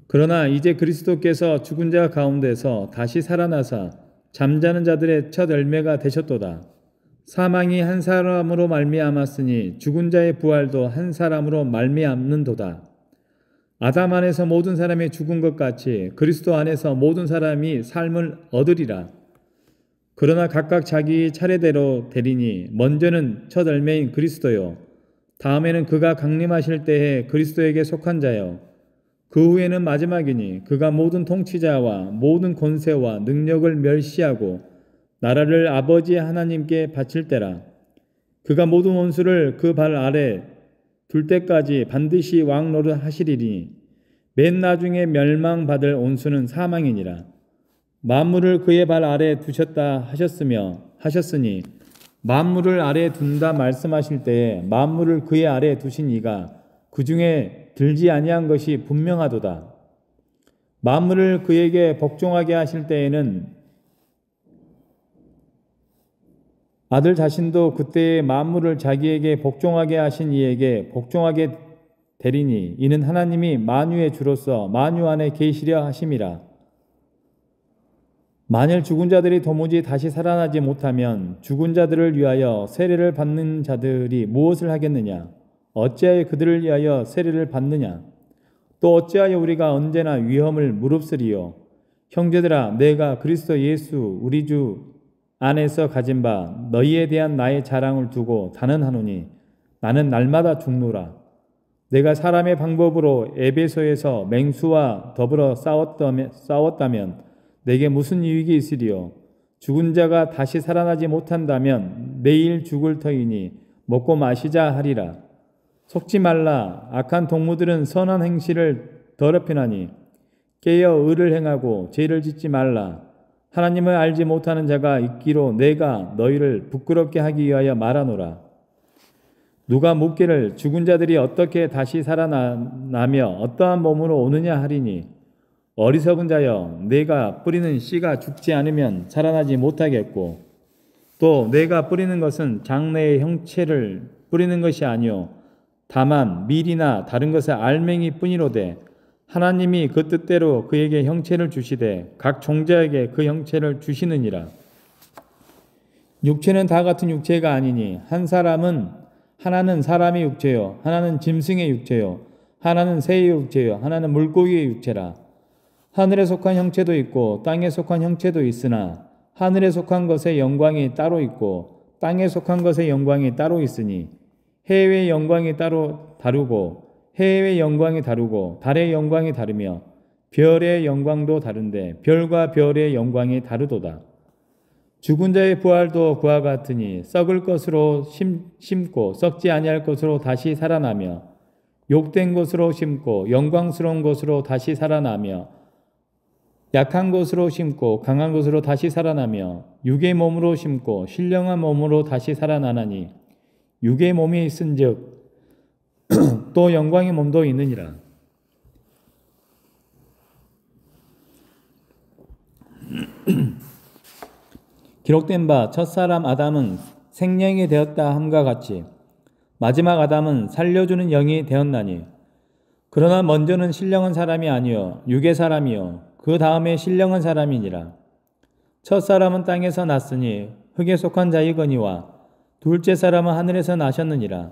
그러나 이제 그리스도께서 죽은 자 가운데서 다시 살아나사 잠자는 자들의 첫 열매가 되셨도다. 사망이 한 사람으로 말미암았으니 죽은 자의 부활도 한 사람으로 말미암는도다. 아담 안에서 모든 사람이 죽은 것 같이 그리스도 안에서 모든 사람이 삶을 얻으리라. 그러나 각각 자기 차례대로 되리니 먼저는 첫 열매인 그리스도요 다음에는 그가 강림하실 때에 그리스도에게 속한 자요 그 후에는 마지막이니 그가 모든 통치자와 모든 권세와 능력을 멸시하고 나라를 아버지 하나님께 바칠 때라. 그가 모든 원수를 그 발 아래 둘 때까지 반드시 왕 노릇하시리니 맨 나중에 멸망받을 원수는 사망이니라. 만물을 그의 발 아래 두셨다 하셨으니 만물을 아래 둔다 말씀하실 때에 만물을 그의 아래 두신 이가 그 중에 들지 아니한 것이 분명하도다. 만물을 그에게 복종하게 하실 때에는 아들 자신도 그때의 만물을 자기에게 복종하게 하신 이에게 복종하게 되리니 이는 하나님이 만유의 주로서 만유 안에 계시려 하심이라. 만일 죽은 자들이 도무지 다시 살아나지 못하면 죽은 자들을 위하여 세례를 받는 자들이 무엇을 하겠느냐? 어찌하여 그들을 위하여 세례를 받느냐? 또 어찌하여 우리가 언제나 위험을 무릅쓰리요? 형제들아, 내가 그리스도 예수 우리 주 안에서 가진 바 너희에 대한 나의 자랑을 두고 단언하노니 나는 날마다 죽노라. 내가 사람의 방법으로 에베소에서 맹수와 더불어 싸웠다면 내게 무슨 유익이 있으리요? 죽은 자가 다시 살아나지 못한다면 내일 죽을 터이니 먹고 마시자 하리라. 속지 말라. 악한 동무들은 선한 행실을 더럽히나니 깨어 의를 행하고 죄를 짓지 말라. 하나님을 알지 못하는 자가 있기로 내가 너희를 부끄럽게 하기 위하여 말하노라. 누가 묻기를 죽은 자들이 어떻게 다시 살아나며 어떠한 몸으로 오느냐 하리니 어리석은 자여, 내가 뿌리는 씨가 죽지 않으면 살아나지 못하겠고 또 내가 뿌리는 것은 장래의 형체를 뿌리는 것이 아니요 다만 밀이나 다른 것의 알맹이 뿐이로되 하나님이 그 뜻대로 그에게 형체를 주시되 각 종자에게 그 형체를 주시느니라. 육체는 다 같은 육체가 아니니 하나는 사람의 육체요 하나는 짐승의 육체요 하나는 새의 육체요 하나는 물고기의 육체라. 하늘에 속한 형체도 있고 땅에 속한 형체도 있으나 하늘에 속한 것의 영광이 따로 있고 땅에 속한 것의 영광이 따로 있으니 해의 영광이 따로 다르고 해의 영광이 다르고 달의 영광이 다르며 별의 영광도 다른데 별과 별의 영광이 다르도다. 죽은 자의 부활도 그와 같으니 썩을 것으로 심고 썩지 아니할 것으로 다시 살아나며 욕된 것으로 심고 영광스러운 것으로 다시 살아나며 약한 것으로 심고 강한 것으로 다시 살아나며 육의 몸으로 심고 신령한 몸으로 다시 살아나나니 육의 몸이 있은즉 또 영광의 몸도 있느니라. 기록된 바 첫사람 아담은 생명이 되었다 함과 같이 마지막 아담은 살려주는 영이 되었나니 그러나 먼저는 신령한 사람이 아니요 육의 사람이요 그 다음에 신령한 사람이니라. 첫사람은 땅에서 났으니 흙에 속한 자이거니와 둘째 사람은 하늘에서 나셨느니라.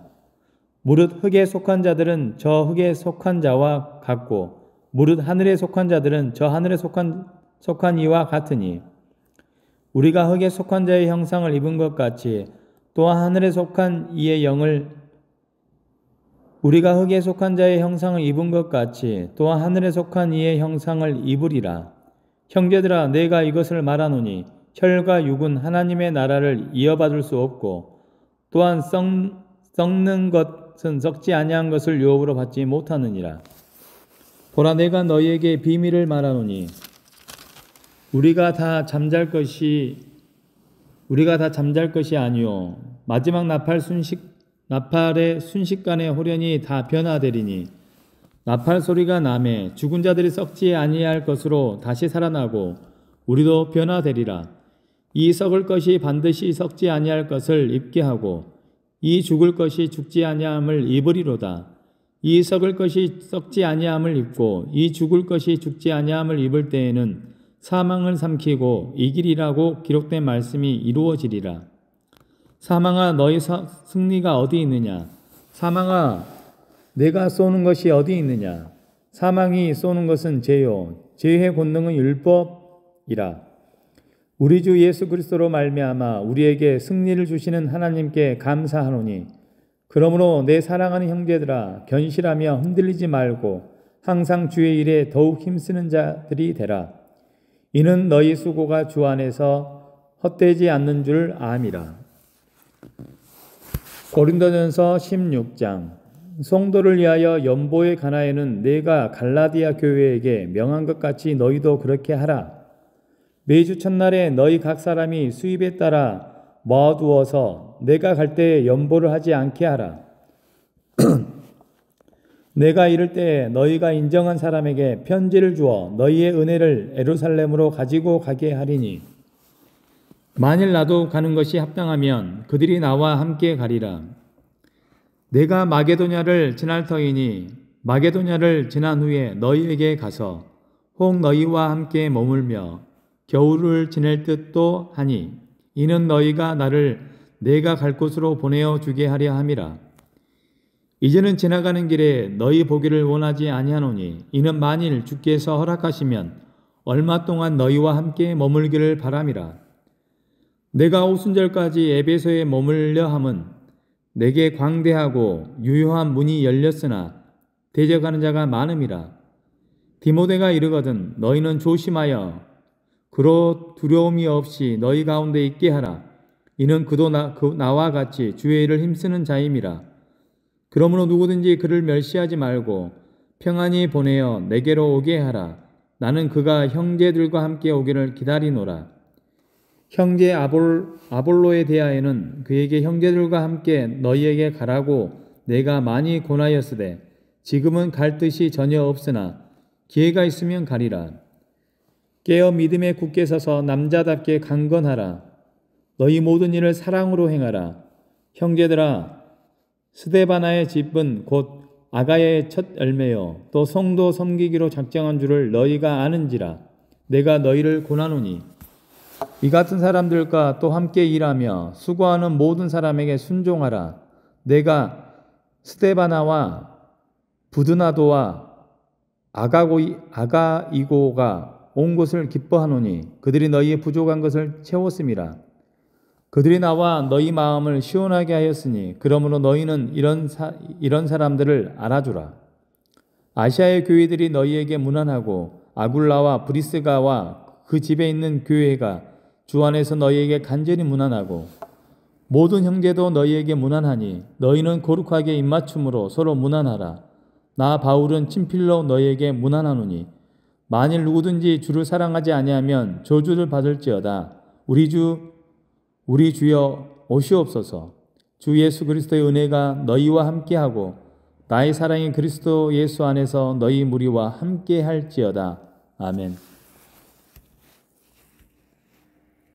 무릇 흙에 속한 자들은 저 흙에 속한 자와 같고 무릇 하늘에 속한 자들은 저 하늘에 속한 이와 같으니 우리가 흙에 속한 자의 형상을 입은 것 같이 또한 하늘에 속한 이의 영을 우리가 흙에 속한 자의 형상을 입은 것 같이 또한 하늘에 속한 이의 형상을 입으리라. 형제들아, 내가 이것을 말하노니 혈과 육은 하나님의 나라를 이어받을 수 없고 또한 썩는 것은 썩지 아니한 것을 유업으로 받지 못하느니라. 보라, 내가 너희에게 비밀을 말하노니 우리가 다 잠잘 것이 아니요 마지막 나팔의 순식간에 호련히 다 변화되리니 나팔 소리가 나매 죽은 자들이 썩지 아니할 것으로 다시 살아나고 우리도 변화되리라. 이 썩을 것이 반드시 썩지 아니할 것을 입게 하고 이 죽을 것이 죽지 아니함을 입으리로다. 이 썩을 것이 썩지 아니함을 입고 이 죽을 것이 죽지 아니함을 입을 때에는 사망을 삼키고 이기리라고 기록된 말씀이 이루어지리라. 사망아, 너희 승리가 어디 있느냐? 사망아, 내가 쏘는 것이 어디 있느냐? 사망이 쏘는 것은 죄요 죄의 권능은 율법이라. 우리 주 예수 그리스도로 말미암아 우리에게 승리를 주시는 하나님께 감사하노니 그러므로 내 사랑하는 형제들아, 견실하며 흔들리지 말고 항상 주의 일에 더욱 힘쓰는 자들이 되라. 이는 너희 수고가 주 안에서 헛되지 않는 줄 암이라. 고린도전서 16장. 성도를 위하여 연보의 가나에는 내가 갈라디아 교회에게 명한 것 같이 너희도 그렇게 하라. 매주 첫날에 너희 각 사람이 수입에 따라 모아두어서 내가 갈 때에 연보를 하지 않게 하라. 내가 이를 때에 너희가 인정한 사람에게 편지를 주어 너희의 은혜를 예루살렘으로 가지고 가게 하리니 만일 나도 가는 것이 합당하면 그들이 나와 함께 가리라. 내가 마게도냐를 지날 터이니 마게도냐를 지난 후에 너희에게 가서 혹 너희와 함께 머물며 겨울을 지낼 듯도 하니 이는 너희가 나를 내가 갈 곳으로 보내어 주게 하려 함이라. 이제는 지나가는 길에 너희 보기를 원하지 아니하노니 이는 만일 주께서 허락하시면 얼마 동안 너희와 함께 머물기를 바람이라. 내가 오순절까지 에베소에 머물려 함은 내게 광대하고 유효한 문이 열렸으나 대적하는 자가 많음이라. 디모데가 이르거든 너희는 조심하여 그로 두려움이 없이 너희 가운데 있게 하라. 이는 그도 나와 같이 주의 일을 힘쓰는 자임이라. 그러므로 누구든지 그를 멸시하지 말고 평안히 보내어 내게로 오게 하라. 나는 그가 형제들과 함께 오기를 기다리노라. 형제 아볼로에 대하여는 그에게 형제들과 함께 너희에게 가라고 내가 많이 권하였으되 지금은 갈 뜻이 전혀 없으나 기회가 있으면 가리라. 깨어 믿음에 굳게 서서 남자답게 강건하라. 너희 모든 일을 사랑으로 행하라. 형제들아, 스데바나의 집은 곧 아가야의 첫 열매요 또 성도 섬기기로 작정한 줄을 너희가 아는지라. 내가 너희를 권하노니 이 같은 사람들과 또 함께 일하며 수고하는 모든 사람에게 순종하라. 내가 스데바나와 부드나도와 아가이고가 온 것을 기뻐하노니 그들이 너희의 부족한 것을 채웠음이라. 그들이 나와 너희 마음을 시원하게 하였으니 그러므로 너희는 이런 사람들을 알아주라. 아시아의 교회들이 너희에게 문안하고 아굴라와 브리스가와 그 집에 있는 교회가 주 안에서 너희에게 간절히 문안하고 모든 형제도 너희에게 문안하니 너희는 거룩하게 입맞춤으로 서로 문안하라. 나 바울은 친필로 너희에게 문안하노니 만일 누구든지 주를 사랑하지 아니하면 저주를 받을지어다. 우리 주여 오시옵소서. 주 예수 그리스도의 은혜가 너희와 함께하고 나의 사랑이 그리스도 예수 안에서 너희 무리와 함께할지어다. 아멘.